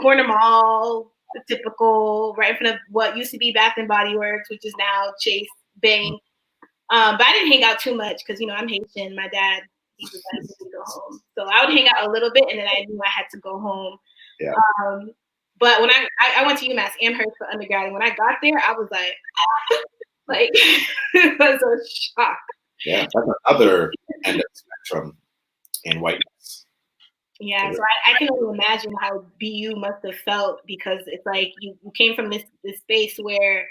[SPEAKER 2] Corner mall, the typical, right in front of what used to be Bath and Body Works, which is now Chase Bank. But I didn't hang out too much because, I'm Haitian. My dad, he was like, to go home. So I would hang out a little bit, and then I knew I had to go home.
[SPEAKER 3] Yeah.
[SPEAKER 2] But when I went to UMass Amherst for undergrad, and when I got there, I was like, it was a shock.
[SPEAKER 3] Yeah, that's another end of the spectrum in whiteness.
[SPEAKER 2] Yeah, so I can only imagine how BU must have felt, because it's like you came from this space where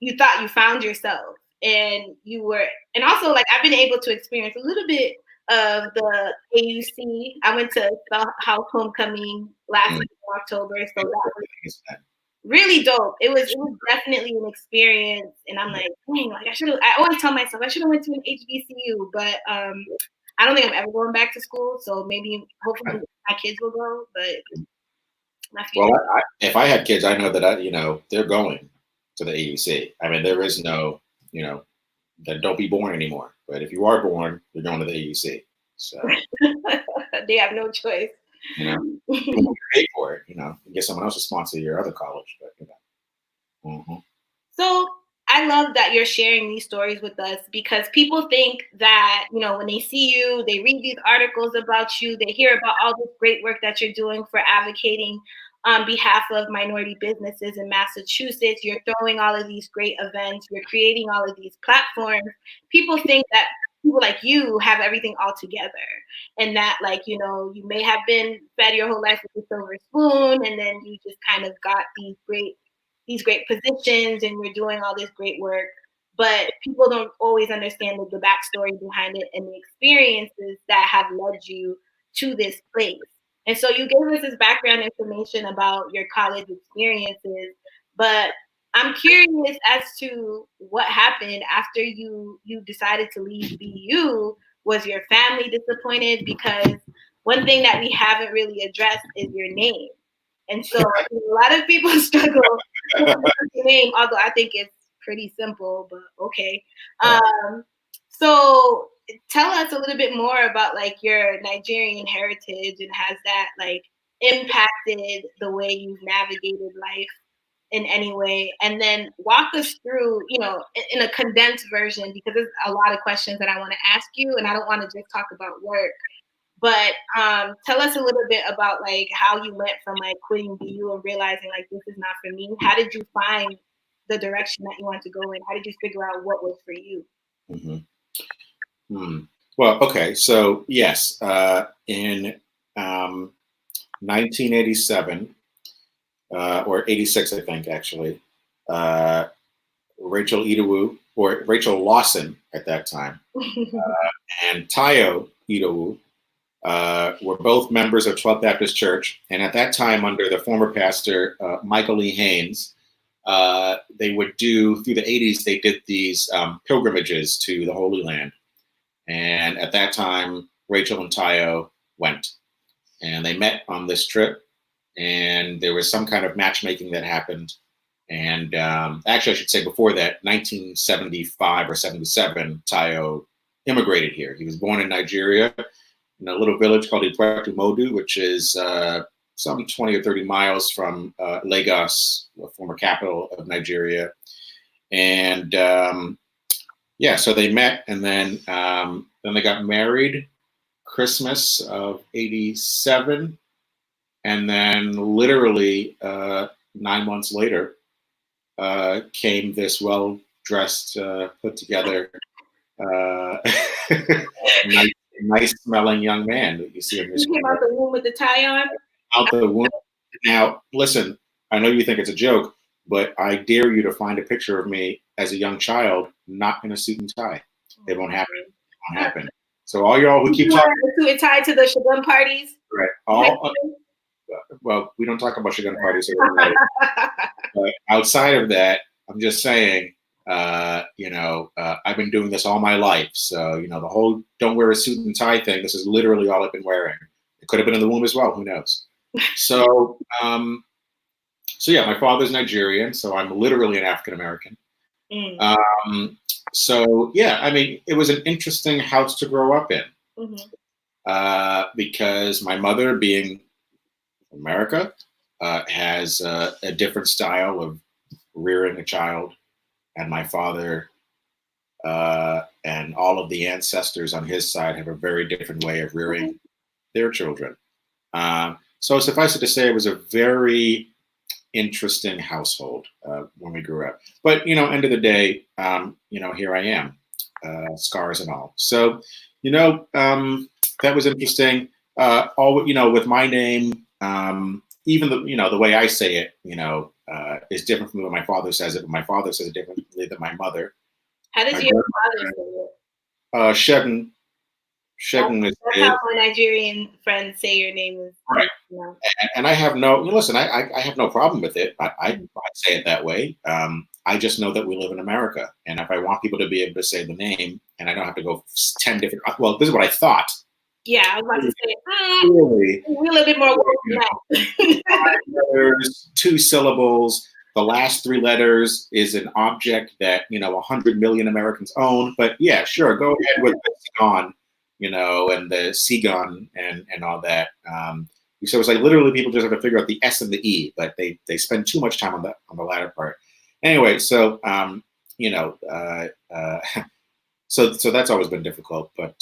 [SPEAKER 2] you thought you found yourself. And and also, like, I've been able to experience a little bit of the AUC. I went to the house homecoming last week in October, so that was really dope. It was definitely an experience, and I'm like, dang, like I always tell myself I should have went to an HBCU, but I don't think I'm ever going back to school. So hopefully my kids will go, but
[SPEAKER 3] if I had kids, I know that they're going to the AUC. I mean, there is no, that don't be born anymore. But if you are born, you're going to the AUC. So
[SPEAKER 2] they have no choice.
[SPEAKER 3] You pay for it. You get someone else to sponsor your other college. But Mm-hmm.
[SPEAKER 2] So I love that you're sharing these stories with us, because people think that, when they see you, they read these articles about you, they hear about all this great work that you're doing for advocating on behalf of minority businesses in Massachusetts. You're throwing all of these great events. You're creating all of these platforms. People think that people like you have everything all together, and that, like, you may have been fed your whole life with a silver spoon, and then you just kind of got these great positions, and you're doing all this great work. But people don't always understand the backstory behind it and the experiences that have led you to this place. And so you gave us this background information about your college experiences, but I'm curious as to what happened after you decided to leave BU. Was your family disappointed? Because one thing that we haven't really addressed is your name. And so a lot of people struggle with your name, although I think it's pretty simple, but okay. So tell us a little bit more about, like, your Nigerian heritage, and has that, like, impacted the way you've navigated life in any way? And then walk us through, you know, in a condensed version, because there's a lot of questions that I want to ask you, and I don't want to just talk about work. But tell us a little bit about like how you went from like quitting BU and realizing like this is not for me. How did you find the direction that you want to go in? How did you figure out what was for you?
[SPEAKER 3] Well, okay, so yes, in 1987 or 86, I think actually, Rachel Idowu, or Rachel Lawson at that time, and Tayo Idowu were both members of 12th Baptist Church, and at that time, under the former pastor Michael E. Haynes, they would do, through the 80s, they did these pilgrimages to the Holy Land. And at that time, Rachel and Tayo went, and they met on this trip, and there was some kind of matchmaking that happened. And actually, I should say before that, 1975 or 77, Tayo immigrated here. He was born in Nigeria, in a little village called Modu, which is some 20 or 30 miles from Lagos, the former capital of Nigeria. And yeah, so they met, and then they got married Christmas of 87. And then literally 9 months later came this well-dressed, put together, nice smelling young man that you see in this.
[SPEAKER 2] You came out the womb with the tie on?
[SPEAKER 3] Out the womb. Now, listen, I know you think it's a joke, but I dare you to find a picture of me as a young child, not in a suit and tie. It won't happen. It won't happen. So all y'all who keep talking,
[SPEAKER 2] the suit and tie to the Shagun parties,
[SPEAKER 3] right? Well, we don't talk about Shagun parties here. But outside of that, I'm just saying, you know, I've been doing this all my life. So, you know, the whole don't wear a suit and tie thing, this is literally all I've been wearing. It could have been in the womb as well. Who knows? So, so yeah, my father's Nigerian, so I'm literally an African-American. So yeah, I mean, it was an interesting house to grow up in, because my mother, being America, has a different style of rearing a child, and my father and all of the ancestors on his side have a very different way of rearing their children. So suffice it to say, it was a very interesting household when we grew up. But, you know, end of the day, you know, here I am, scars and all. So, you know, that was interesting. All, you know, with my name, even the, you know, the way I say it, you know, is different from the way my father says it, but my father says it differently than my mother.
[SPEAKER 2] How does your father say it?
[SPEAKER 3] Segun. Segun is
[SPEAKER 2] that's how my Nigerian friends say your name is.
[SPEAKER 3] Right.
[SPEAKER 2] You know.
[SPEAKER 3] And I have no, listen, I have no problem with it. I say it that way. I just know that we live in America. And if I want people to be able to say the name, and I don't have to go 10 different, well, this is what I thought.
[SPEAKER 2] Yeah, I was about to say, really? We're a little bit more work than that.
[SPEAKER 3] 5 letters, 2 syllables. The last 3 letters is an object that, you know, 100 million Americans own. But yeah, sure, go ahead with the Segun, you know, and the Segun and all that. So it's like literally people just have to figure out the S and the E, but they spend too much time on the latter part. Anyway, so you know, so that's always been difficult. But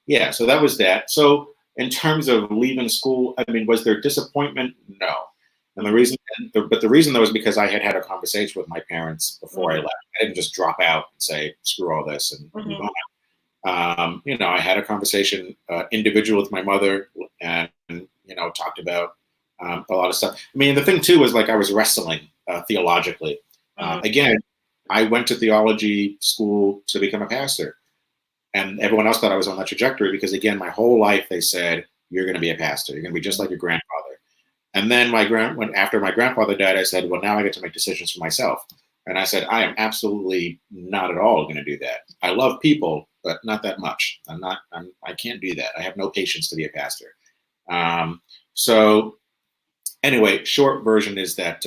[SPEAKER 3] yeah, so that was that. So in terms of leaving school, I mean, was there disappointment? No. And the reason, but the reason though is because I had a conversation with my parents before I left. I didn't just drop out and say screw all this and move on. You know, I had a conversation individual with my mother, and you know, talked about a lot of stuff. I mean, the thing too was like I was wrestling theologically. Again, I went to theology school to become a pastor, and everyone else thought I was on that trajectory because, again, my whole life they said you're going to be a pastor. You're going to be just like your grandfather. And then after my grandfather died, I said, well, now I get to make decisions for myself. And I said, I am absolutely not at all going to do that. I love people, but not that much. I can't do that. I have no patience to be a pastor. So anyway, short version is that,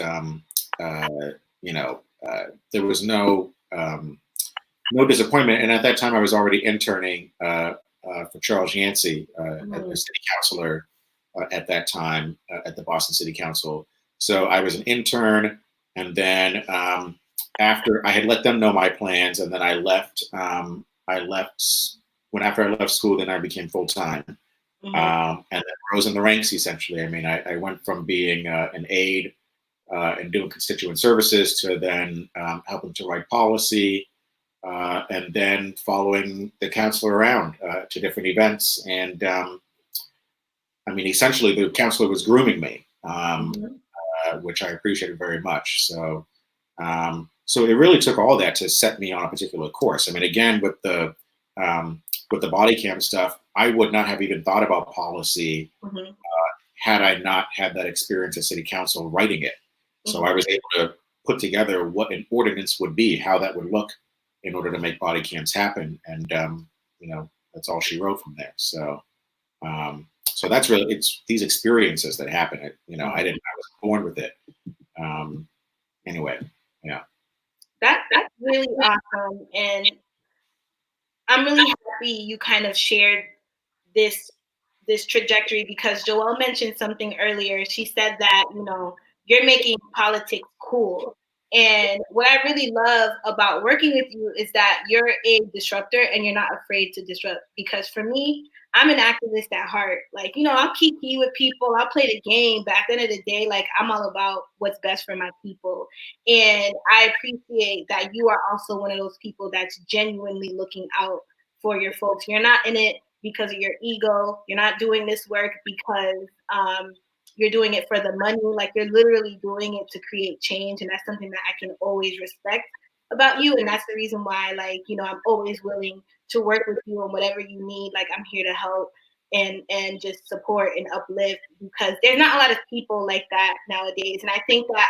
[SPEAKER 3] you know, there was no disappointment. And at that time I was already interning for Charles Yancey, a city councilor at that time at the Boston City Council. So I was an intern. And then after I had let them know my plans, and then I left. After I left school, then I became full time, and then rose in the ranks. Essentially, I mean, I went from being an aide and doing constituent services to then helping to write policy, and then following the counselor around to different events. And I mean, essentially, the counselor was grooming me, which I appreciated very much. So, so it really took all that to set me on a particular course. I mean, again, with the body cam stuff, I would not have even thought about policy had I not had that experience at City Council writing it. So I was able to put together what an ordinance would be, how that would look in order to make body cams happen. And, you know, that's all she wrote from there. So, so that's really, it's these experiences that happen. You know, I was born with it. Anyway, yeah.
[SPEAKER 2] That's really awesome. And I'm really happy you kind of shared this trajectory, because Joelle mentioned something earlier. She said that, you know, you're making politics cool. And what I really love about working with you is that you're a disruptor and you're not afraid to disrupt. Because for me, I'm an activist at heart. Like, you know, I'll kiki with people, I'll play the game, but at the end of the day, like, I'm all about what's best for my people. And I appreciate that you are also one of those people that's genuinely looking out for your folks. You're not in it because of your ego. You're not doing this work because you're doing it for the money. Like, you're literally doing it to create change. And that's something that I can always respect about you. And that's the reason why, like, you know, I'm always willing to work with you on whatever you need. Like, I'm here to help and just support and uplift, because there's not a lot of people like that nowadays. And I think that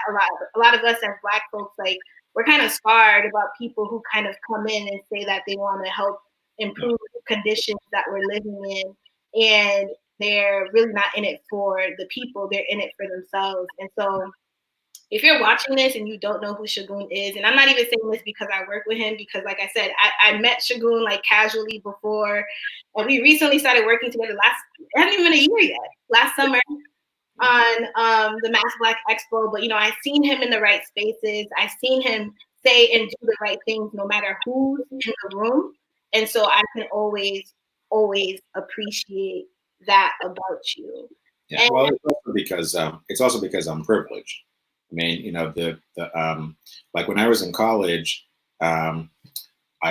[SPEAKER 2] a lot of us as Black folks, like, we're kind of scarred about people who kind of come in and say that they want to help improve the conditions that we're living in. And they're really not in it for the people, they're in it for themselves. And so if you're watching this and you don't know who Segun is, and I'm not even saying this because I work with him, because like I said, I met Segun like casually before, and we recently started working together it hasn't even been a year yet, last summer on the Mass Black Expo. But, you know, I've seen him in the right spaces. I've seen him say and do the right things no matter who's in the room. And so I can always appreciate that about you.
[SPEAKER 3] Yeah, and, well, it's also because I'm privileged. I mean, you know, like when I was in college, I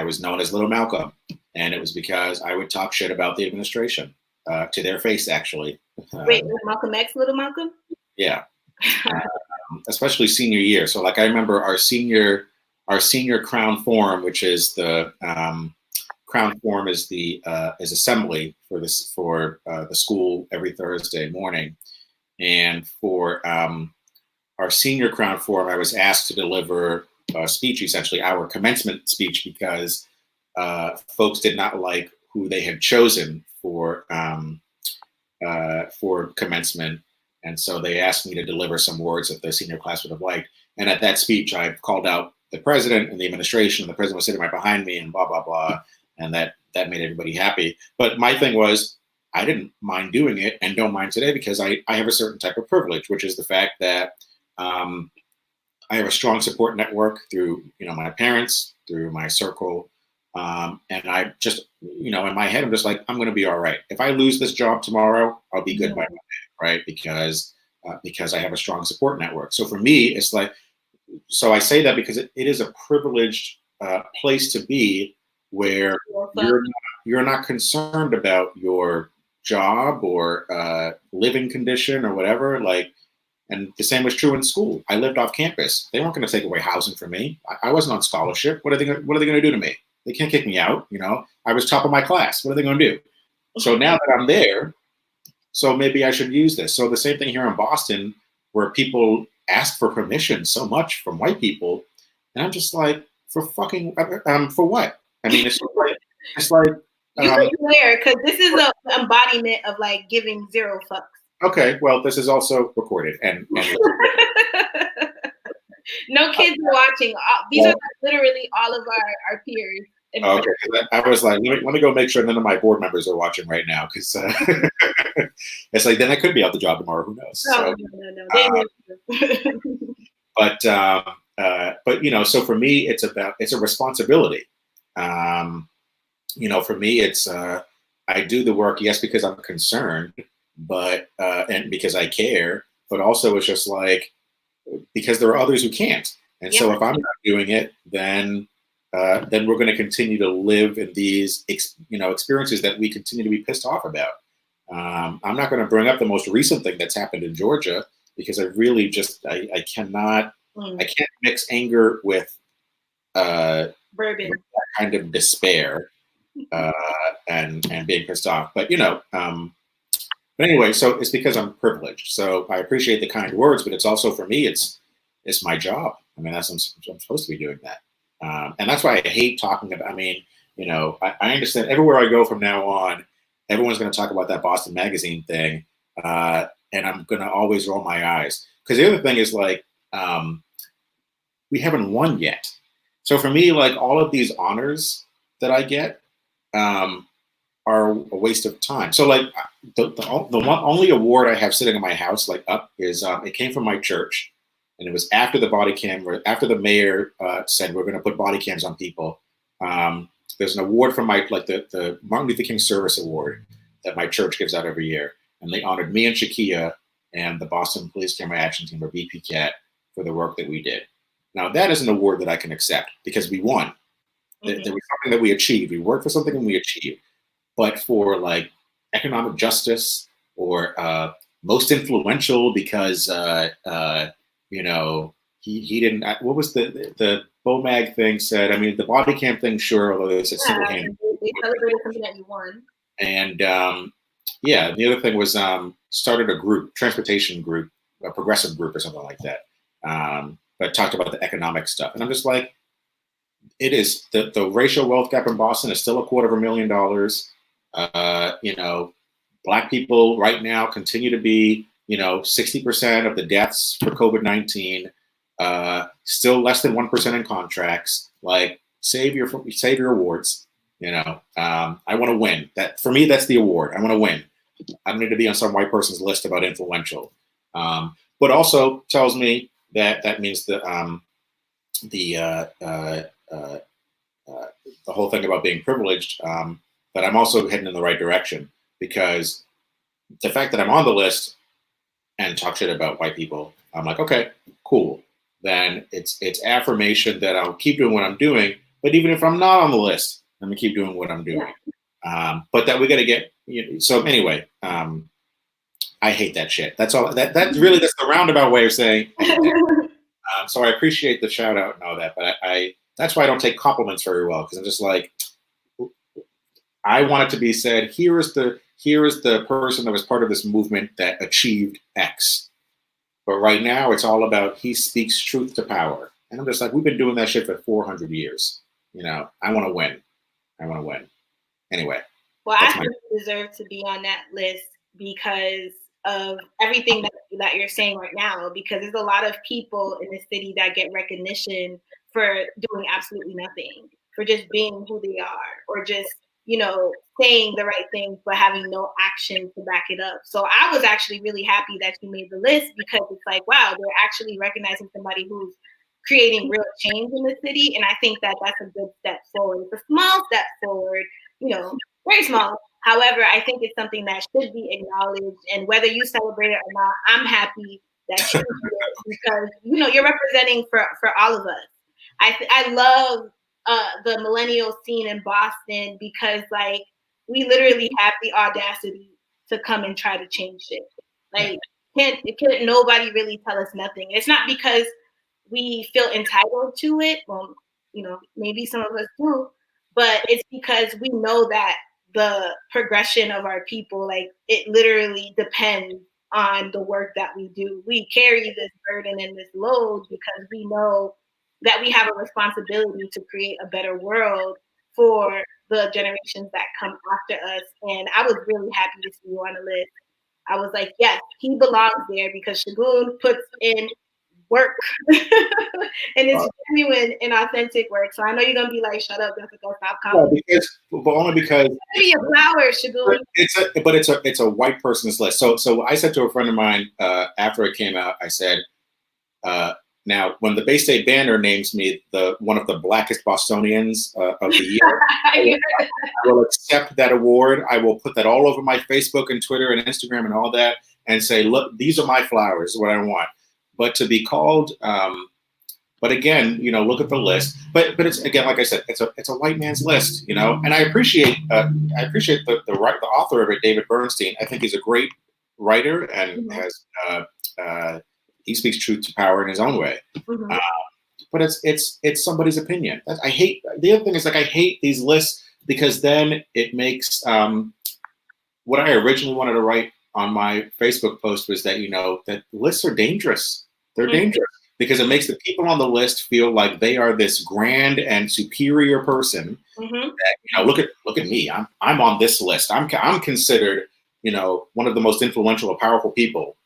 [SPEAKER 3] was known as Little Malcolm, and it was because I would talk shit about the administration to their face, actually.
[SPEAKER 2] Wait, Malcolm X, Little Malcolm?
[SPEAKER 3] Yeah, especially senior year. So, like, I remember our senior Crown Forum, which is the Crown Forum is assembly for the school every Thursday morning, and for our senior Crown Forum, I was asked to deliver a speech, essentially our commencement speech, because folks did not like who they had chosen for commencement, and so they asked me to deliver some words that the senior class would have liked. And at that speech, I called out the president and the administration, and the president was sitting right behind me, and blah blah blah. And that made everybody happy. But my thing was, I didn't mind doing it, and don't mind today, because I have a certain type of privilege, which is the fact that I have a strong support network through, you know, my parents, through my circle. And I just, you know, in my head, I'm just like, I'm going to be all right. If I lose this job tomorrow, I'll be good by Monday, right? Because I have a strong support network. So for me, it's like, so I say that because it is a privileged place to be, where you're not concerned about your job or living condition or whatever. Like, and the same was true in school. I lived off campus. They weren't going to take away housing from me. I wasn't on scholarship. What are they going to do to me? They can't kick me out. You know, I was top of my class. What are they going to do? So now that I'm there, so maybe I should use this. So the same thing here in Boston, where people ask for permission so much from white people, and I'm just like, for what? I mean, it's like
[SPEAKER 2] you can swear, because this is the embodiment of like giving zero fucks.
[SPEAKER 3] Okay, well, this is also recorded, and
[SPEAKER 2] no kids are watching. These are literally all of our peers.
[SPEAKER 3] Okay, I was like, let me go make sure none of my board members are watching right now, because it's like, then I could be out the job tomorrow. Who knows?
[SPEAKER 2] No.
[SPEAKER 3] But you know, so for me, it's a responsibility. You know, for me, it's I do the work, yes, because I'm concerned, but and because I care, but also it's just like because there are others who can't. And so if I'm not doing it, then we're going to continue to live in these experiences that we continue to be pissed off about. I'm not going to bring up the most recent thing that's happened in Georgia because I really just I cannot I can't mix anger with
[SPEAKER 2] bourbon,
[SPEAKER 3] with that kind of despair and being pissed off. But but anyway, so it's because I'm privileged. So I appreciate the kind words, but it's also for me, it's my job. I mean, I'm supposed to be doing that, and that's why I hate talking about. I mean, you know, I understand everywhere I go from now on, everyone's going to talk about that Boston Magazine thing, and I'm going to always roll my eyes because the other thing is like we haven't won yet. So for me, like all of these honors that I get are a waste of time. So like only award I have sitting in my house like up is it came from my church. And it was after after the mayor said we're going to put body cams on people. There's an award from the Martin Luther King Service Award that my church gives out every year, and they honored me and Jessicah and the Boston Police Camera Action Team, or BPCAT, for the work that we did. Now that is an award that I can accept because we won. There was something that we achieved. We worked for something and we achieved. But for like economic justice or most influential because you know, he didn't. What was the BOMAG thing said? I mean, the body cam thing, sure, although they said single handed.
[SPEAKER 2] They celebrated something that you won.
[SPEAKER 3] And yeah, the other thing was started a group, transportation group, a progressive group or something like that. But talked about the economic stuff, and I'm just like, it is the racial wealth gap in Boston is still $250,000. You know, Black people right now continue to be 60% of the deaths for COVID-19, still less than 1% in contracts. Like, save your awards. I want to win. That for me, that's the award. I want to win. I don't need to be on some white person's list about influential. But also tells me that means the whole thing about being privileged. But I'm also heading in the right direction because the fact that I'm on the list and talk shit about white people, I'm like, okay, cool. Then it's affirmation that I'll keep doing what I'm doing. But even if I'm not on the list, I'm gonna keep doing what I'm doing. But that we got to get. So anyway, I hate that shit. That's all. That's the roundabout way of saying. I hate that. So I appreciate the shout out and all that, but I that's why I don't take compliments very well because I'm just like, I want it to be said. Here is the person that was part of this movement that achieved X. But right now, it's all about he speaks truth to power. And I'm just like, we've been doing that shit for 400 years. I want to win. Anyway.
[SPEAKER 2] Well, I think you deserve to be on that list because of everything that you're saying right now, because there's a lot of people in the city that get recognition for doing absolutely nothing, for just being who they are, or just saying the right things but having no action to back it up. So I was actually really happy that you made the list because it's like, wow, they're actually recognizing somebody who's creating real change in the city. And I think that that's a good step forward. It's a small step forward, very small. However, I think it's something that should be acknowledged. And whether you celebrate it or not, I'm happy that you do it because, you're representing for all of us. I love the millennial scene in Boston because like we literally have the audacity to come and try to change shit. Like can't nobody really tell us nothing. It's not because we feel entitled to it. Well, maybe some of us do, but it's because we know that the progression of our people, like it literally depends on the work that we do. We carry this burden and this load because we know that we have a responsibility to create a better world for the generations that come after us. And I was really happy to see you on the list. I was like, yes, he belongs there because Segun puts in work and it's genuine and authentic work. So I know you're gonna be like, shut up, Jessicah, stop commenting.
[SPEAKER 3] But only because
[SPEAKER 2] be a flower, Segun.
[SPEAKER 3] It's a white person's list. So I said to a friend of mine after it came out, I said, Now, when the Bay State Banner names me one of the blackest Bostonians of the year, I will accept that award. I will put that all over my Facebook and Twitter and Instagram and all that, and say, look, these are my flowers, what I want. But to be called, but again, look at the list. But it's, again, like I said, it's a white man's list, and I appreciate the author of it, David Bernstein. I think he's a great writer and has he speaks truth to power in his own way. But it's somebody's opinion. The other thing is, like, I hate these lists, because then it makes what I originally wanted to write on my Facebook post was that that lists are dangerous. They're dangerous because it makes the people on the list feel like they are this grand and superior person. That, look at me. I'm on this list. I'm considered one of the most influential or powerful people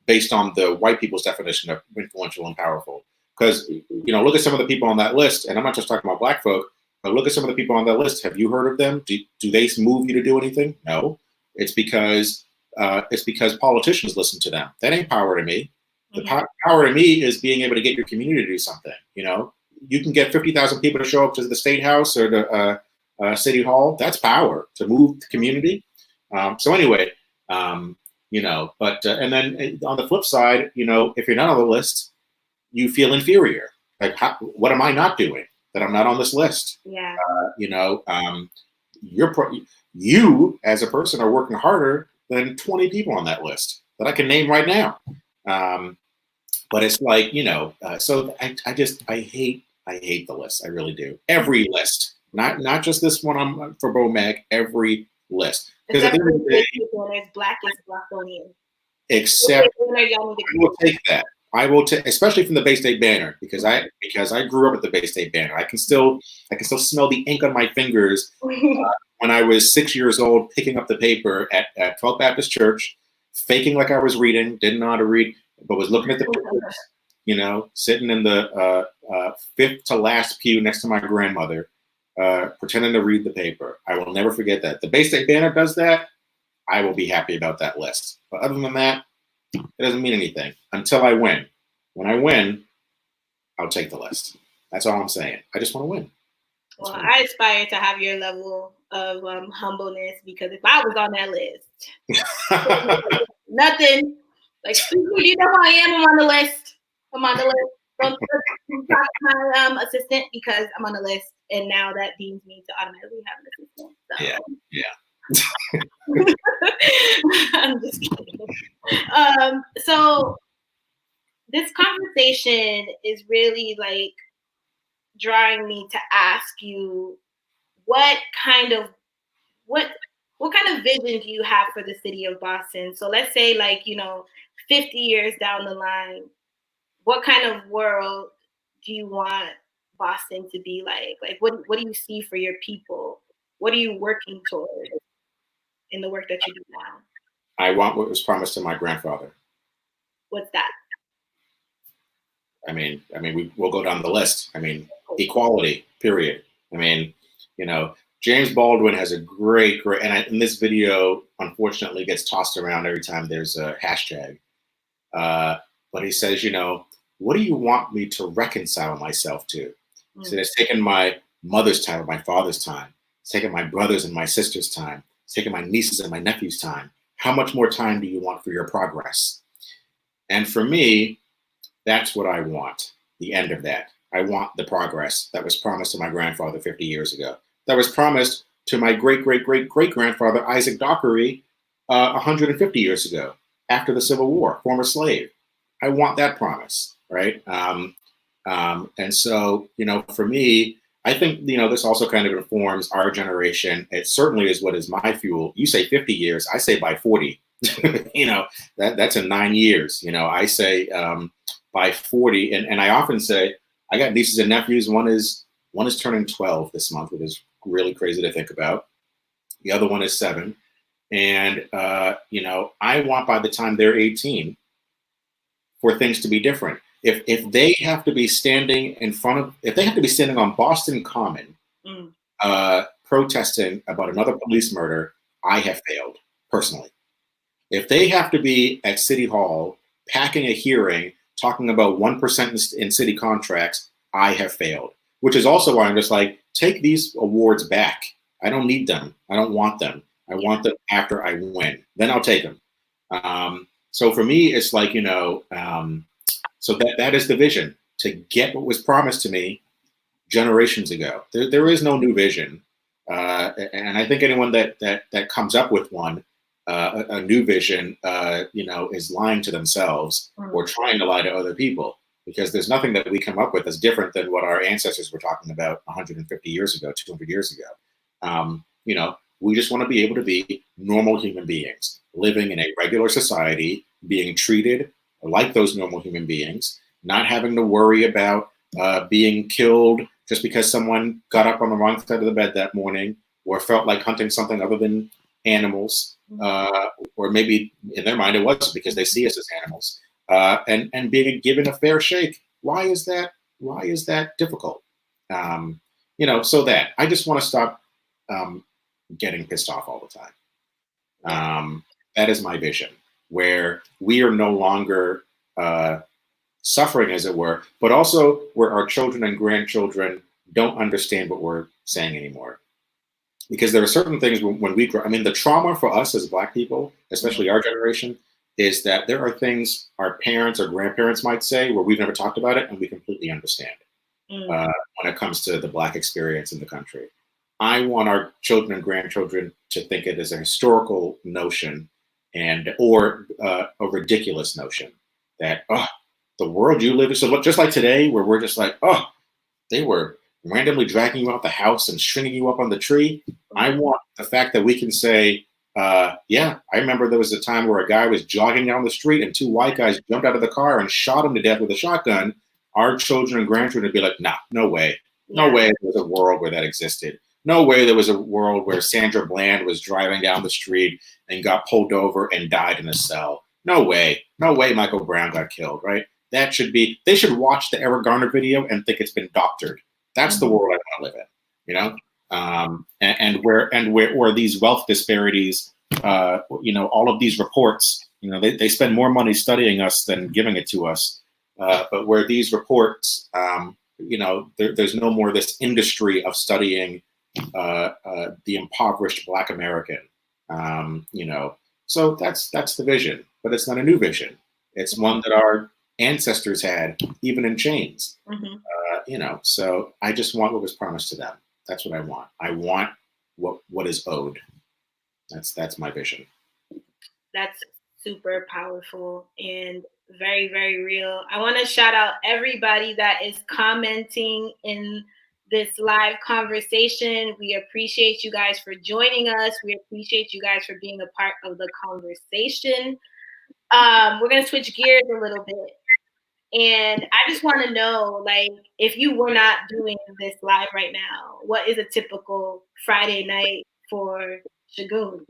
[SPEAKER 3] based on the white people's definition of influential and powerful. Because look at some of the people on that list, and I'm not just talking about black folk, but look at some of the people on that list. Have you heard of them? Do they move you to do anything? No. It's because politicians listen to them. That ain't power to me. The power to me is being able to get your community to do something. You can get 50,000 people to show up to the State House or the City Hall. That's power to move the community. So anyway, but and then on the flip side, if you're not on the list, you feel inferior. Like, what am I not doing that I'm not on this list?
[SPEAKER 2] Yeah.
[SPEAKER 3] You as a person are working harder than 20 people on that list that I can name right now. But it's like, so I hate the list. I really do. Every list, not just this one for BOMAG, every list. Because at the end of the day,
[SPEAKER 2] there's black is Bostonian.
[SPEAKER 3] Except I will take that. I will take, especially from the Bay State Banner, because I grew up at the Bay State Banner. I can still smell the ink on my fingers when I was 6 years old, picking up the paper at 12th Baptist Church, faking like I was reading, didn't know how to read, but was looking at the pictures, sitting in the fifth to last pew next to my grandmother, pretending to read the paper. I will never forget that. The Bay State Banner does that. I will be happy about that list. But other than that, it doesn't mean anything until I win. When I win, I'll take the list. That's all I'm saying. I just want to win.
[SPEAKER 2] Well, I aspire to have your level of humbleness, because if I was on that list, nothing. Like, you know who I am? I'm on the list. Don't talk to my assistant, because I'm on the list, and now that deems me to automatically have an assistant. So.
[SPEAKER 3] Yeah.
[SPEAKER 2] I'm just kidding. So this conversation is really like drawing me to ask you, what kind of vision do you have for the city of Boston? So let's say, 50 years down the line, what kind of world do you want Boston to be like? Like, what do you see for your people? What are you working towards in the work that you do now?
[SPEAKER 3] I want what was promised to my grandfather.
[SPEAKER 2] What's that?
[SPEAKER 3] I mean, we'll go down the list. Equality, period. James Baldwin has a great, and this video unfortunately gets tossed around every time there's a hashtag. But he says, what do you want me to reconcile myself to? So it's taken my mother's time, my father's time. It's taken my brothers and my sister's time. It's taken my nieces and my nephews' time. How much more time do you want for your progress? And for me, that's what I want, the end of that. I want the progress that was promised to my grandfather 50 years ago, that was promised to my great-great-great-great-grandfather, Isaac Dockery, 150 years ago, after the Civil War, former slave. I want that promise, right? And so, for me, I think, this also kind of informs our generation. It certainly is what is my fuel. You say 50 years, I say by 40. That's in 9 years. I say by 40, and I often say, I got nieces and nephews. One is turning 12 this month, which is really crazy to think about. The other one is 7. And, I want by the time they're 18 for things to be different. If they have to be standing on Boston Common, protesting about another police murder, I have failed personally. If they have to be at City Hall packing a hearing talking about 1% in city contracts, I have failed. Which is also why I'm just like, take these awards back. I don't need them. I don't want them. I want them after I win. Then I'll take them. So for me, it's like, so that is the vision, to get what was promised to me generations ago. There is no new vision. And I think anyone that comes up with one, a new vision, is lying to themselves or trying to lie to other people, because there's nothing that we come up with that's different than what our ancestors were talking about 150 years ago, 200 years ago. We just want to be able to be normal human beings, living in a regular society, being treated like those normal human beings, not having to worry about being killed just because someone got up on the wrong side of the bed that morning, or felt like hunting something other than animals, or maybe in their mind it was because they see us as animals, and being given a fair shake. Why is that difficult? So that I just want to stop getting pissed off all the time. That is my vision, where we are no longer suffering, as it were, but also where our children and grandchildren don't understand what we're saying anymore. Because there are certain things when we grow, the trauma for us as Black people, especially our generation, is that there are things our parents or grandparents might say where we've never talked about it and we completely understand when it comes to the Black experience in the country. I want our children and grandchildren to think it as a historical notion or a ridiculous notion that, the world you live in. So just like today, where we're just like, they were randomly dragging you out the house and stringing you up on the tree. I want the fact that we can say, I remember there was a time where a guy was jogging down the street and two white guys jumped out of the car and shot him to death with a shotgun. Our children and grandchildren would be like, nah, no way. No way there was a world where that existed. No way there was a world where Sandra Bland was driving down the street and got pulled over and died in a cell. No way. No way Michael Brown got killed, right? They should watch the Eric Garner video and think it's been doctored. That's the world I want to live in, and where these wealth disparities, all of these reports, they spend more money studying us than giving it to us. But where these reports, there's no more this industry of studying the impoverished Black American, So that's the vision, but it's not a new vision. It's one that our ancestors had, even in chains. So I just want what was promised to them. That's what I want. I want what is owed. That's my vision.
[SPEAKER 2] That's super powerful and very, very real. I want to shout out everybody that is commenting in this live conversation. We appreciate you guys for joining us. We appreciate you guys for being a part of the conversation. We're going to switch gears a little bit. And I just want to know, if you were not doing this live right now, what is a typical Friday night for Segun?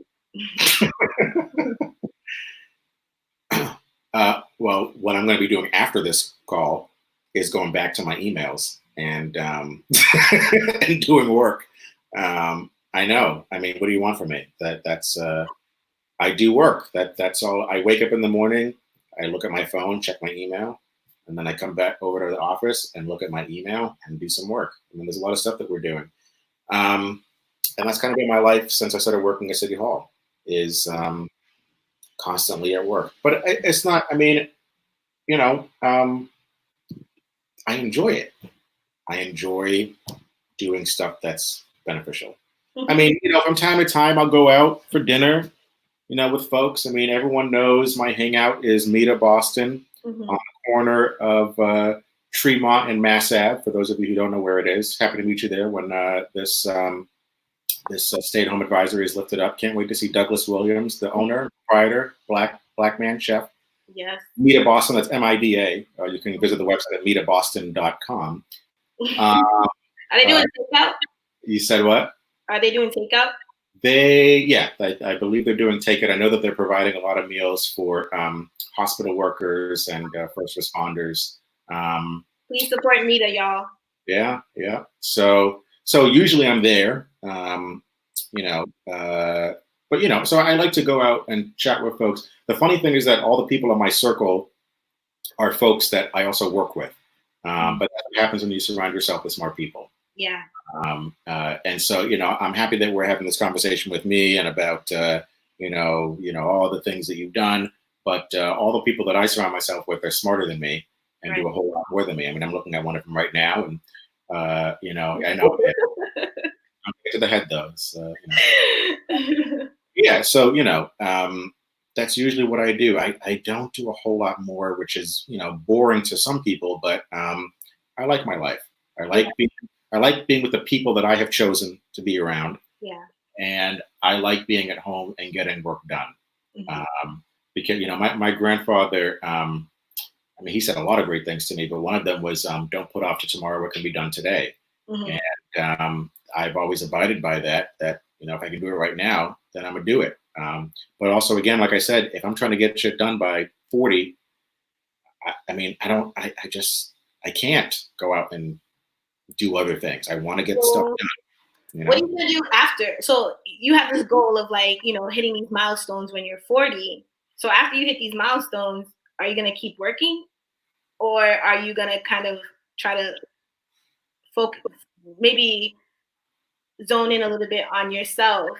[SPEAKER 3] Well, what I'm going to be doing after this call is going back to my emails and and doing work. I know. What do you want from me? That's I do work. That's all. I wake up in the morning, I look at my phone, check my email, and then I come back over to the office and look at my email and do some work. There's a lot of stuff that we're doing. And that's kind of been my life since I started working at City Hall, is constantly at work. But it's not, I enjoy it. I enjoy doing stuff that's beneficial. From time to time, I'll go out for dinner, with folks. Everyone knows my hangout is Meet a Boston on the corner of Tremont and Mass Ave. For those of you who don't know where it is, happy to meet you there when this stay-at-home advisory is lifted up. Can't wait to see Douglas Williams, the owner, proprietor, black man chef.
[SPEAKER 2] Yes.
[SPEAKER 3] Meet a Boston, that's MIDA. You can visit the website at meetaboston.com.
[SPEAKER 2] Are they doing takeout?
[SPEAKER 3] You said what?
[SPEAKER 2] Are they doing takeout?
[SPEAKER 3] I believe they're doing takeout. I know that they're providing a lot of meals for hospital workers and first responders.
[SPEAKER 2] Please support Mita, y'all.
[SPEAKER 3] Yeah. So usually I'm there, so I like to go out and chat with folks. The funny thing is that all the people in my circle are folks that I also work with. But that's what happens when you surround yourself with smart people.
[SPEAKER 2] Yeah.
[SPEAKER 3] And so, I'm happy that we're having this conversation with me and about, all the things that you've done. But all the people that I surround myself with are smarter than me and do a whole lot more than me. I mean, I'm looking at one of them right now, and I know I'm to the head though. So, yeah. So that's usually what I do. I don't do a whole lot more, which is boring to some people, but I like my life. I like being with the people that I have chosen to be around.
[SPEAKER 2] Yeah.
[SPEAKER 3] And I like being at home and getting work done. Because my grandfather, he said a lot of great things to me, but one of them was don't put off to tomorrow what can be done today. And I've always abided by that if I can do it right now, then I'm gonna do it. But also, again, like I said, if I'm trying to get shit done by 40, I can't go out and do other things. I want to get stuff done.
[SPEAKER 2] What are you gonna do after? So you have this goal of hitting these milestones when you're 40. So after you hit these milestones, are you gonna keep working, or are you gonna kind of try to focus, maybe zone in a little bit on yourself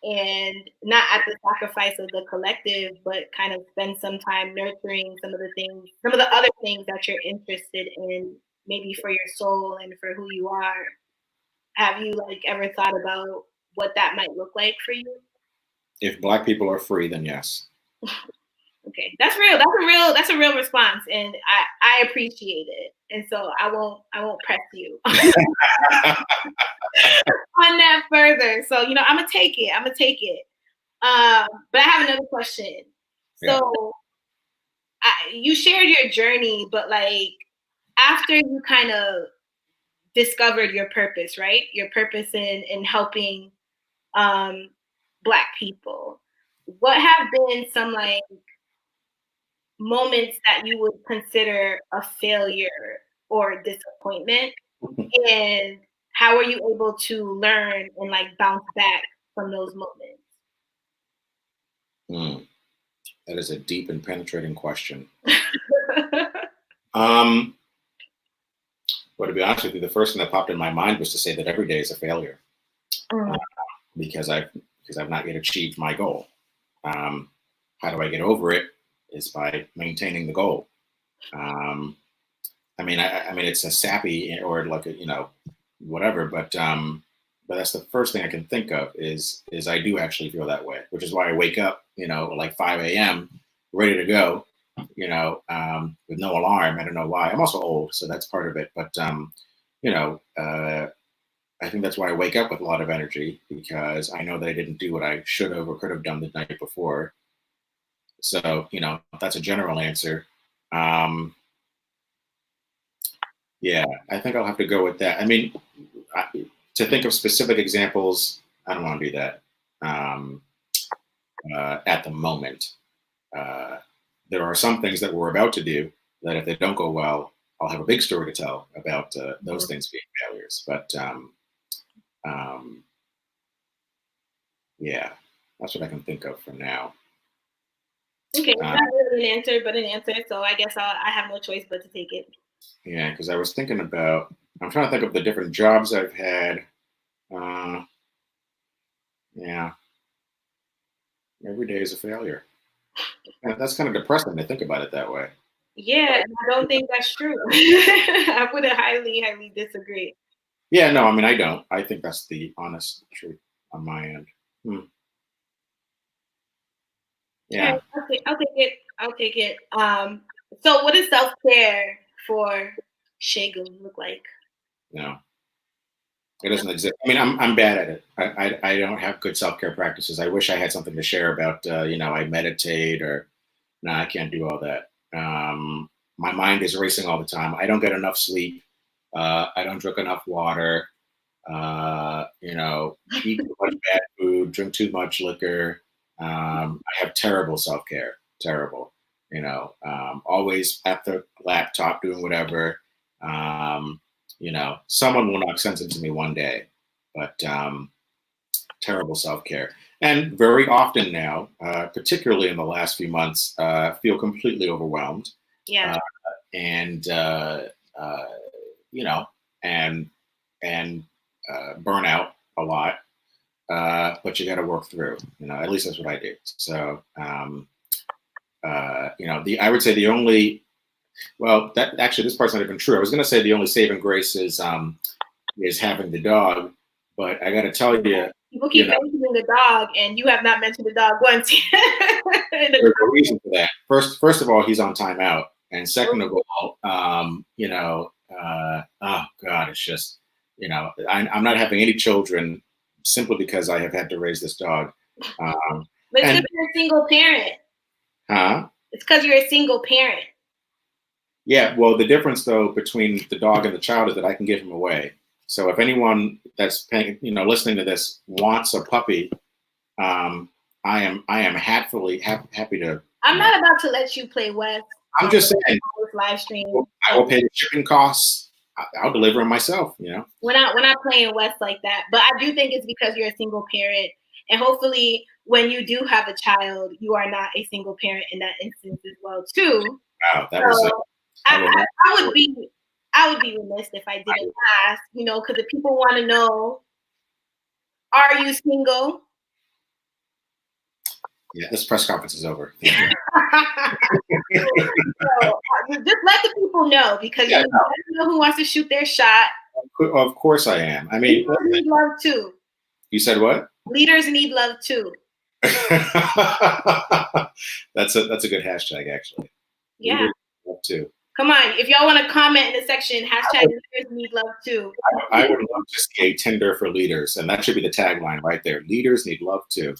[SPEAKER 2] and not at the sacrifice of the collective, but kind of spend some time nurturing some of the other things that you're interested in, maybe for your soul and for who you are? Have you ever thought about what that might look like for you?
[SPEAKER 3] If Black people are free, then yes.
[SPEAKER 2] Okay, that's real. That's a real response, and I appreciate it. And so I won't press you on that further. So I'm gonna take it. But I have another question. So you shared your journey, but after you kind of discovered your purpose, right? Your purpose in helping Black people. What have been some moments that you would consider a failure or disappointment? And how are you able to learn and bounce back from those moments?
[SPEAKER 3] That is a deep and penetrating question. But to be honest with you, the first thing that popped in my mind was to say that every day is a failure, because I've not yet achieved my goal. How do I get over it? Is by maintaining the goal. It's a sappy or whatever, but that's the first thing I can think of is I do actually feel that way, which is why I wake up, 5 a.m. ready to go, with no alarm. I don't know why. I'm also old, so that's part of it. But I think that's why I wake up with a lot of energy, because I know that I didn't do what I should have or could have done the night before. So, that's a general answer. Yeah, I think I'll have to go with that. To think of specific examples, I don't want to do that at the moment. There are some things that we're about to do that if they don't go well, I'll have a big story to tell about those things being failures. But yeah, that's what I can think of for now.
[SPEAKER 2] Okay, not really an answer, but an answer. So I guess I have no choice but to take it.
[SPEAKER 3] Yeah, because I was thinking I'm trying to think of the different jobs I've had. Yeah, every day is a failure. And that's kind of depressing to think about it that way.
[SPEAKER 2] Yeah, and I don't think that's true. I would highly, highly disagree.
[SPEAKER 3] Yeah, no, I don't. I think that's the honest truth on my end. Yeah.
[SPEAKER 2] Okay, I'll take it. So what does self-care for Segun look like?
[SPEAKER 3] No, it doesn't exist. I'm bad at it. I don't have good self-care practices. I wish I had something to share about, I meditate or, no, I can't do all that. My mind is racing all the time. I don't get enough sleep. I don't drink enough water. Eat too much bad food, drink too much liquor. I have terrible self-care, terrible, always at the laptop doing whatever. Someone will knock sense into me one day, but terrible self-care. And very often now, particularly in the last few months, feel completely overwhelmed.
[SPEAKER 2] Yeah.
[SPEAKER 3] And you know, and burn out a lot. But you got to work through. You know, at least that's what I do. So, you know, I would say the only, well, that actually this part's not even true. I was going to say the only saving grace is having the dog, but I got to tell you,
[SPEAKER 2] people keep mentioning the dog, and you have not mentioned the dog once.
[SPEAKER 3] There's a reason for that. First of all, he's on timeout, and second of all, you know, oh God, it's just, you know, I'm not having any children simply because I have had to raise this dog.
[SPEAKER 2] But it's because you're a single parent.
[SPEAKER 3] Huh?
[SPEAKER 2] It's because you're a single parent.
[SPEAKER 3] Yeah. Well, the difference though between the dog and the child is that I can give him away. So if anyone that's paying, you know, listening to this wants a puppy, I am happy to.
[SPEAKER 2] I'm not about to let you play Wes.
[SPEAKER 3] I'm just saying.
[SPEAKER 2] Live stream.
[SPEAKER 3] I will pay the shipping costs. I'll deliver them myself. You know.
[SPEAKER 2] We're not playing Wes like that, but I do think it's because you're a single parent, and hopefully, when you do have a child, you are not a single parent in that instance as well too.
[SPEAKER 3] Wow, that was.
[SPEAKER 2] I would be remiss if I didn't ask, you know, because if people want to know, are you single?
[SPEAKER 3] Yeah, this press conference is over.
[SPEAKER 2] So, just let the people know, because you know who wants to shoot their shot.
[SPEAKER 3] Of course I am. I mean,
[SPEAKER 2] leaders need love too.
[SPEAKER 3] You said what?
[SPEAKER 2] Leaders need love too.
[SPEAKER 3] That's a good hashtag, actually.
[SPEAKER 2] Yeah.
[SPEAKER 3] Leaders need love too.
[SPEAKER 2] Come on, if y'all want to comment in the section, hashtag leaders need love too.
[SPEAKER 3] I would love to see a Tinder for leaders, and that should be the tagline right there. Leaders need love too.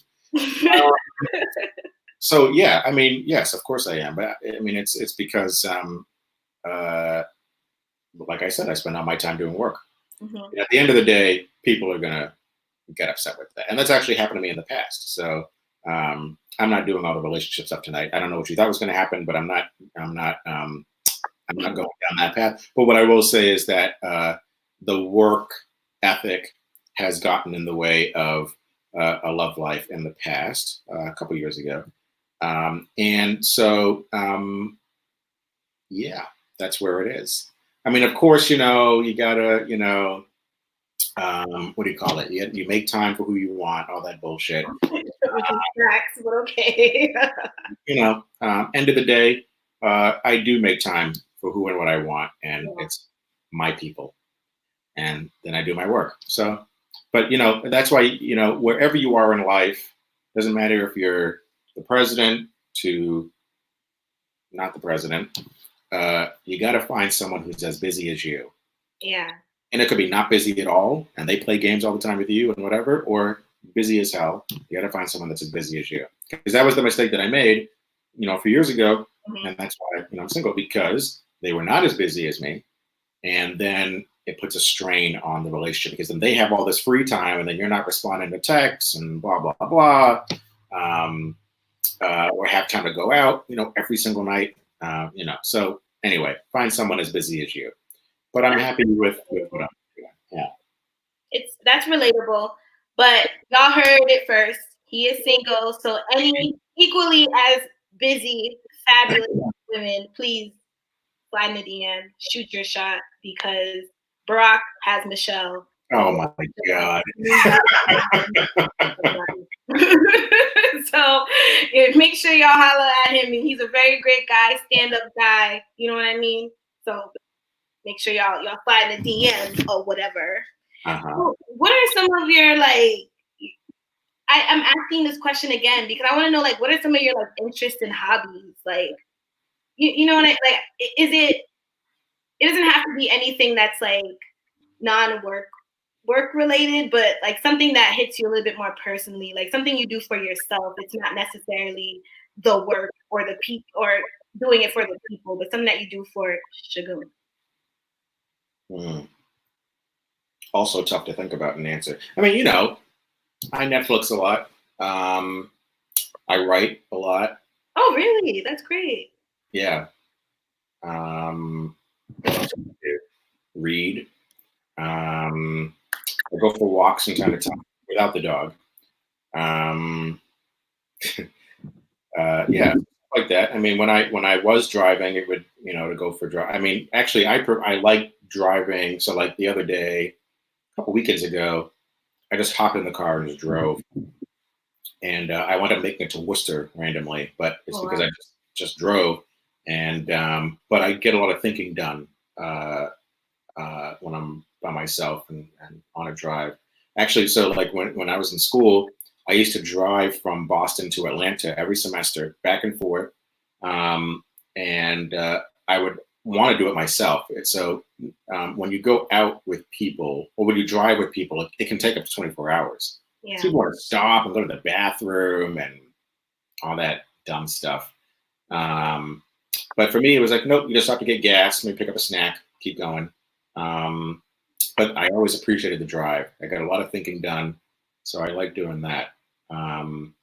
[SPEAKER 3] So yeah, I mean, yes, of course I am, but I mean, it's because, like I said, I spend all my time doing work. Mm-hmm. At the end of the day, people are gonna get upset with that, and that's actually happened to me in the past. So I'm not doing all the relationship stuff tonight. I don't know what you thought was going to happen, but I'm not going down that path. But what I will say is that the work ethic has gotten in the way of a love life in the past, a couple years ago. And so, yeah, that's where it is. I mean, of course, you know, you gotta, you know, what do you call it? You make time for who you want, all that bullshit.
[SPEAKER 2] Tracks, but okay.
[SPEAKER 3] You know, end of the day, I do make time for who and what I want, and it's my people. And then I do my work. So, but you know, that's why, you know, wherever you are in life, doesn't matter if you're the president to not the president, you got to find someone who's as busy as you.
[SPEAKER 2] Yeah.
[SPEAKER 3] And it could be not busy at all, and they play games all the time with you and whatever, or busy as hell. You got to find someone that's as busy as you. Because that was the mistake that I made, you know, a few years ago. Mm-hmm. And that's why, you know, I'm single, because they were not as busy as me. And then it puts a strain on the relationship, because then they have all this free time, and then you're not responding to texts and blah, blah, blah. Or have time to go out, you know, every single night, you know. So anyway, find someone as busy as you. But I'm happy with what I'm doing. Yeah.
[SPEAKER 2] That's relatable. But y'all heard it first. He is single. So any equally as busy, fabulous women, please slide in the DM, shoot your shot, because Barack has Michelle.
[SPEAKER 3] Oh my God.
[SPEAKER 2] So make sure y'all holler at him. He's a very great guy, stand-up guy. You know what I mean? So make sure y'all slide in the DMs or whatever.
[SPEAKER 3] Uh-huh.
[SPEAKER 2] What are some of your, like, I'm asking this question again because I want to know, like, what are some of your, like, interests and hobbies? Like, you know what I like? It doesn't have to be anything that's like non-work related, but like something that hits you a little bit more personally, like something you do for yourself. It's not necessarily the work or the people or doing it for the people, but something that you do for Segun.
[SPEAKER 3] Also tough to think about and answer. I mean, you know, I Netflix a lot. I write a lot.
[SPEAKER 2] Oh, really? That's great.
[SPEAKER 3] Yeah. Read. I go for walks from time to time without the dog. Yeah, like that. I mean, when I was driving, it would, to go for drive. I mean, actually, I like driving. So like the other day, a couple weekends ago, I just hopped in the car and just drove, and I wound up making it to Worcester randomly, but it's because I just drove, and but I get a lot of thinking done when I'm by myself and on a drive. Actually, so like when I was in school, I used to drive from Boston to Atlanta every semester, back and forth, and I would want to do it myself. And so when you go out with people, or when you drive with people, it can take up to 24 hours.
[SPEAKER 2] Yeah.
[SPEAKER 3] People want to stop and go to the bathroom and all that dumb stuff. But for me, it was like, nope, you just have to get gas, maybe pick up a snack, keep going. But I always appreciated the drive. I got a lot of thinking done, so I like doing that. And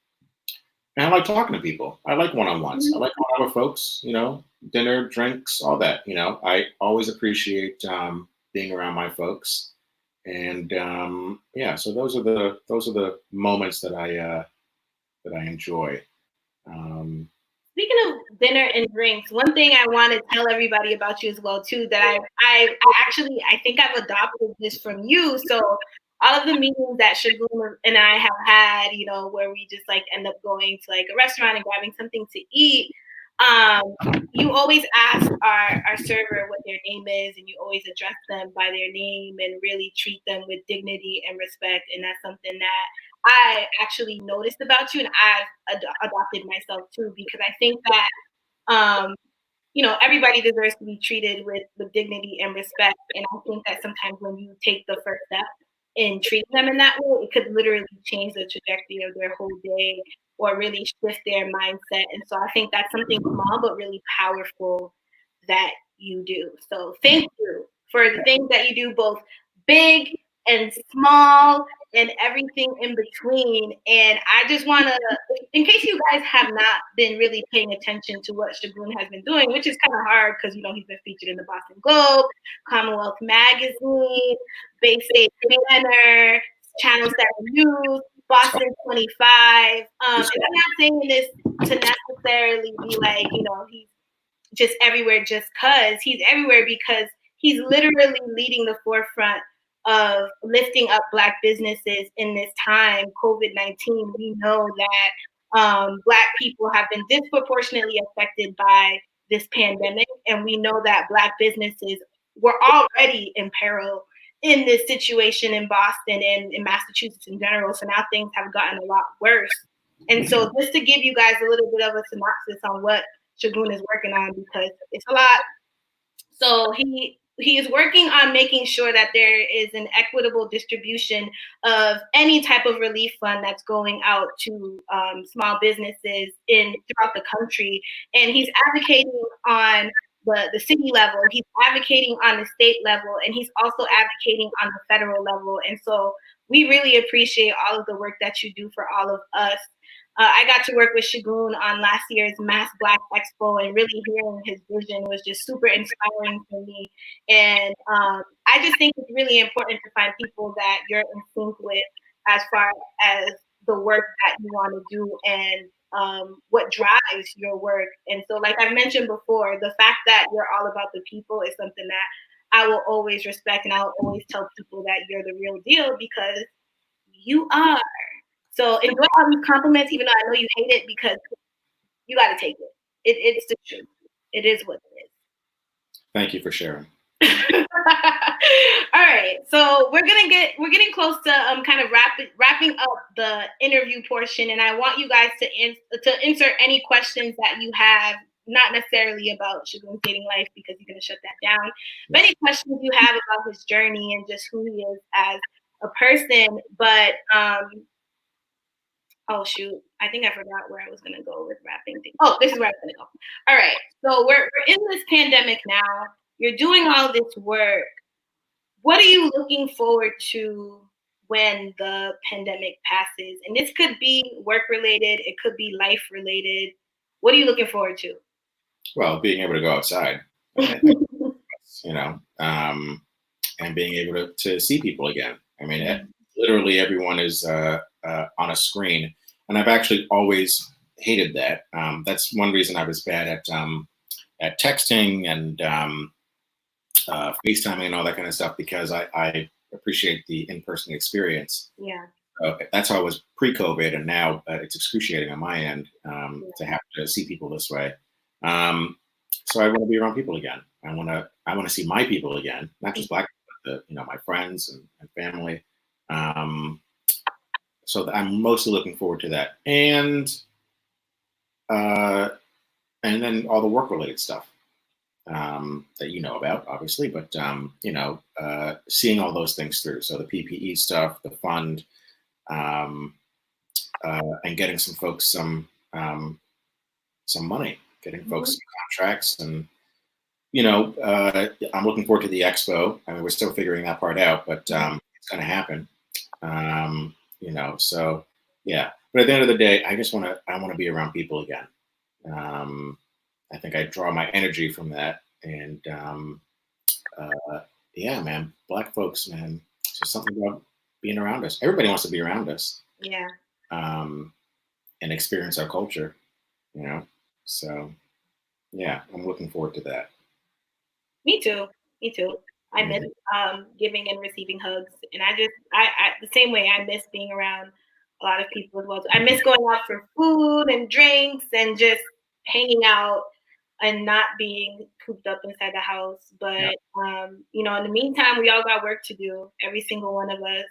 [SPEAKER 3] I like talking to people. I like one-on-ones. I like going out with folks, dinner, drinks, all that. I always appreciate being around my folks. And yeah, so those are the moments that I enjoy.
[SPEAKER 2] Speaking of dinner and drinks, one thing I want to tell everybody about you as well too, that I think I've adopted this from you. So all of the meetings that Segun and I have had, where we just like end up going to like a restaurant and grabbing something to eat, you always ask our server what their name is, and you always address them by their name and really treat them with dignity and respect. And that's something that I actually noticed about you, and I've adopted myself too, because I think that everybody deserves to be treated with dignity and respect. And I think that sometimes when you take the first step in treating them in that way, it could literally change the trajectory of their whole day or really shift their mindset. And so I think that's something small but really powerful that you do. So thank you for the things that you do, both big and small and everything in between. And I just want to, in case you guys have not been really paying attention to what Segun has been doing, which is kind of hard because, he's been featured in the Boston Globe, Commonwealth Magazine, Bay State Banner, Channel 7 News, Boston 25. And I'm not saying this to necessarily be like, he's just everywhere just because. He's everywhere because he's literally leading the forefront of lifting up Black businesses in this time, COVID-19. We know that Black people have been disproportionately affected by this pandemic, and we know that Black businesses were already in peril in this situation in Boston and in Massachusetts in general. So now things have gotten a lot worse. And so just to give you guys a little bit of a synopsis on what Segun is working on, because it's a lot. So he is working on making sure that there is an equitable distribution of any type of relief fund that's going out to small businesses throughout the country. And he's advocating on the city level, he's advocating on the state level, and he's also advocating on the federal level. And so we really appreciate all of the work that you do for all of us. I got to work with Segun on last year's Mass Black Expo, and really hearing his vision was just super inspiring for me. And I just think it's really important to find people that you're in sync with as far as the work that you want to do and what drives your work. And so, like I mentioned before, the fact that you're all about the people is something that I will always respect, and I'll always tell people that you're the real deal because you are. So enjoy all these compliments, even though I know you hate it, because you got to take it. It's the truth. It is what it is.
[SPEAKER 3] Thank you for sharing.
[SPEAKER 2] All right, so we're getting close to kind of wrapping up the interview portion, and I want you guys to insert any questions that you have, not necessarily about Segun's dating life because he's going to shut that down, but any questions you have about his journey and just who he is as a person. But oh shoot, I think I forgot where I was gonna go with wrapping things. Oh, this is where I was gonna go. All right, so we're in this pandemic now. You're doing all this work. What are you looking forward to when the pandemic passes? And this could be work related, it could be life related. What are you looking forward to?
[SPEAKER 3] Well, being able to go outside, and being able to see people again. I mean, literally everyone is on a screen. And I've actually always hated that. That's one reason I was bad at texting and FaceTiming and all that kind of stuff, because I appreciate the in-person experience.
[SPEAKER 2] Yeah.
[SPEAKER 3] That's how I was pre-COVID, and now it's excruciating on my end to have to see people this way. So I want to be around people again. I want to see my people again, not just Black people, but my friends and family. So I'm mostly looking forward to that, and then all the work-related stuff that you know about, obviously, but seeing all those things through. So the PPE stuff, the fund, and getting some folks some money, getting folks some contracts, and I'm looking forward to the expo. I mean, we're still figuring that part out, but it's going to happen. So yeah. But at the end of the day, I want to be around people again. I think I draw my energy from that, and yeah, man, Black folks, man, it's just something about being around us. Everybody wants to be around us.
[SPEAKER 2] Yeah.
[SPEAKER 3] And experience our culture, So yeah, I'm looking forward to that.
[SPEAKER 2] Me too. I miss giving and receiving hugs, and I the same way I miss being around a lot of people as well. I miss going out for food and drinks and just hanging out and not being cooped up inside the house. But in the meantime, we all got work to do, every single one of us.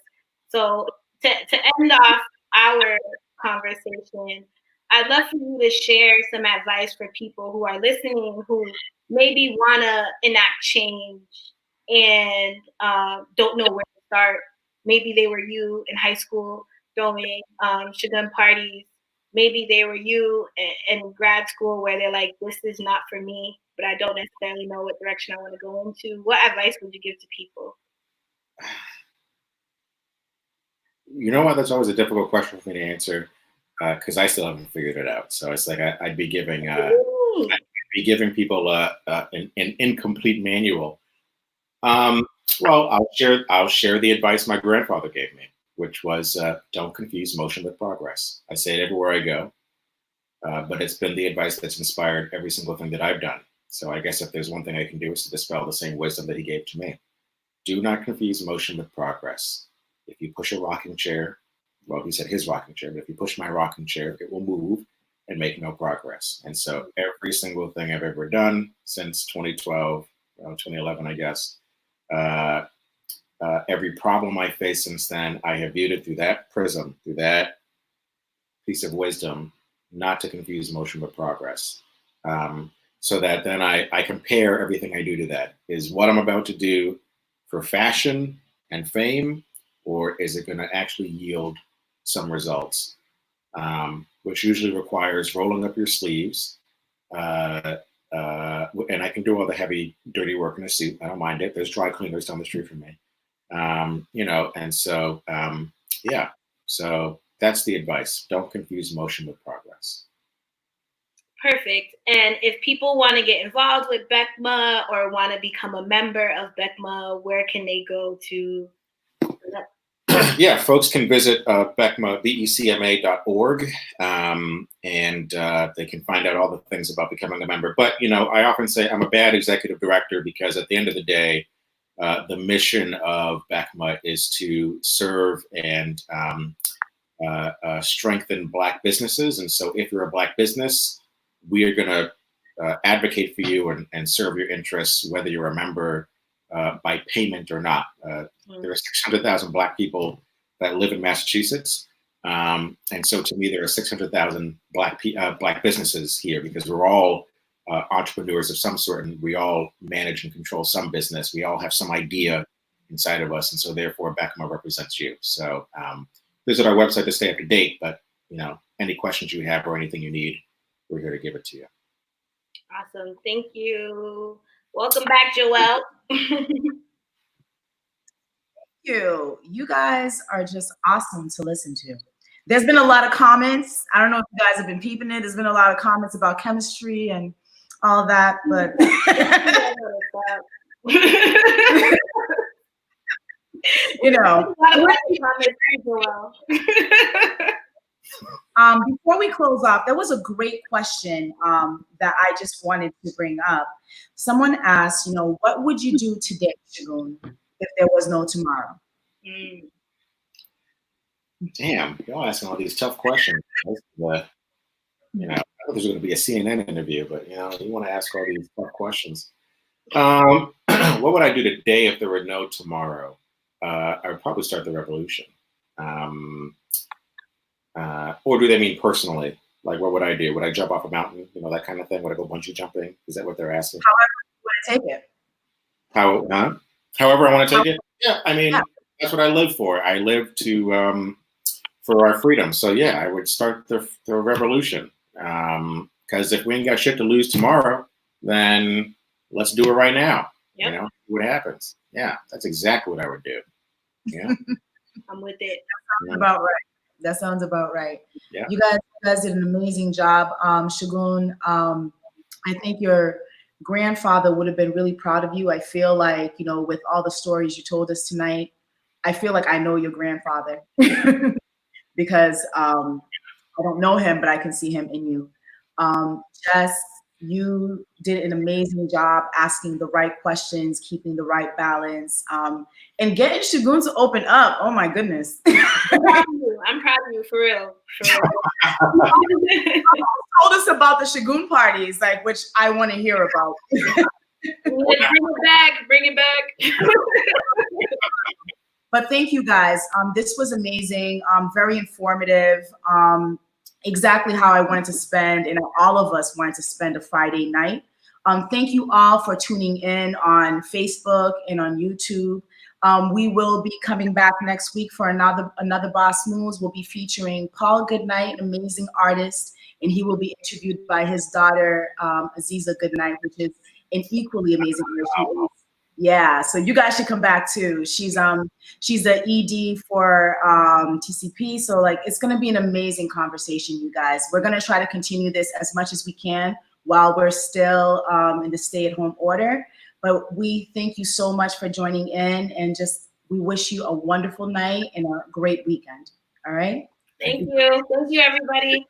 [SPEAKER 2] So to end off our conversation, I'd love for you to share some advice for people who are listening, who maybe want to enact change and don't know where to start. Maybe they were you in high school throwing shotgun parties. Maybe they were you in grad school where they're like, this is not for me, but I don't necessarily know what direction I want to go into. What advice would you give to people?
[SPEAKER 3] You know what? That's always a difficult question for me to answer, because I still haven't figured it out. So it's like I'd be giving people an incomplete manual. Well, I'll share the advice my grandfather gave me, which was don't confuse motion with progress. I say it everywhere I go, but it's been the advice that's inspired every single thing that I've done. So I guess if there's one thing I can do is to dispel the same wisdom that he gave to me. Do not confuse motion with progress. If you push a rocking chair, well, he said his rocking chair, but if you push my rocking chair, it will move and make no progress. And so every single thing I've ever done since 2012, 2011, I guess, every problem I faced since then, I have viewed it through that prism, through that piece of wisdom, not to confuse motion with progress. So that then I compare everything I do to that. Is what I'm about to do for fashion and fame, or is it going to actually yield some results? Which usually requires rolling up your sleeves. And I can do all the heavy, dirty work in a suit. I don't mind it. There's dry cleaners down the street from me. And so, yeah. So that's the advice. Don't confuse motion with progress.
[SPEAKER 2] Perfect. And if people want to get involved with BECMA or want to become a member of BECMA, where can they go to?
[SPEAKER 3] Yeah, folks can visit BECMA, BECMA.org, and they can find out all the things about becoming a member. But, I often say I'm a bad executive director because at the end of the day, the mission of BECMA is to serve and strengthen Black businesses. And so if you're a Black business, we are going to advocate for you and serve your interests, whether you're a member by payment or not. There are 600,000 Black people that live in Massachusetts. And so to me, there are 600,000 Black businesses here because we're all entrepreneurs of some sort, and we all manage and control some business. We all have some idea inside of us. And so therefore, BECMA represents you. So visit our website to stay up to date. But, any questions you have or anything you need, we're here to give it to you.
[SPEAKER 2] Awesome. Thank you. Welcome back, Joelle.
[SPEAKER 1] You guys are just awesome to listen to. There's been a lot of comments. I don't know if you guys have been peeping it. There's been a lot of comments about chemistry and all that, but Before we close off, there was a great question that I just wanted to bring up. Someone asked, what would you do today, Segun, if there was no tomorrow?
[SPEAKER 3] Damn, y'all asking all these tough questions. I thought this was going to be a CNN interview, but you want to ask all these tough questions. What would I do today if there were no tomorrow? I would probably start the revolution. Or do they mean personally? Like, what would I do? Would I jump off a mountain? That kind of thing. Would I go bungee jumping? Is that what they're asking?
[SPEAKER 1] However you want to take it.
[SPEAKER 3] However I want to take it? Yeah, I mean, that's what I live for. I live to for our freedom. So yeah, I would start the revolution. Because if we ain't got shit to lose tomorrow, then let's do it right now.
[SPEAKER 2] Yep.
[SPEAKER 3] See what happens. Yeah, that's exactly what I would do. Yeah.
[SPEAKER 2] I'm with it.
[SPEAKER 1] That sounds about right.
[SPEAKER 3] Yeah.
[SPEAKER 1] You guys did an amazing job. Segun, I think your grandfather would have been really proud of you. I feel like, with all the stories you told us tonight, I feel like I know your grandfather because I don't know him, but I can see him in you. Jess, you did an amazing job asking the right questions, keeping the right balance, and getting Segun to open up. Oh my goodness.
[SPEAKER 2] I'm proud of you, for real.
[SPEAKER 1] You told us about the Segun parties, which I want to hear about.
[SPEAKER 2] Bring it back.
[SPEAKER 1] But thank you guys. This was amazing, very informative. Exactly how I wanted to spend, and all of us wanted to spend a Friday night. Thank you all for tuning in on Facebook and on YouTube. We will be coming back next week for another Boss Moves. We'll be featuring Paul Goodnight, an amazing artist, and he will be interviewed by his daughter, Aziza Goodnight, which is an equally amazing artist. Yeah, so you guys should come back too. She's the ED for TCP, so it's gonna be an amazing conversation, you guys. We're gonna try to continue this as much as we can while we're still in the stay-at-home order. But we thank you so much for joining in, and we wish you a wonderful night and a great weekend. All right.
[SPEAKER 2] Thank you. Thank you, everybody.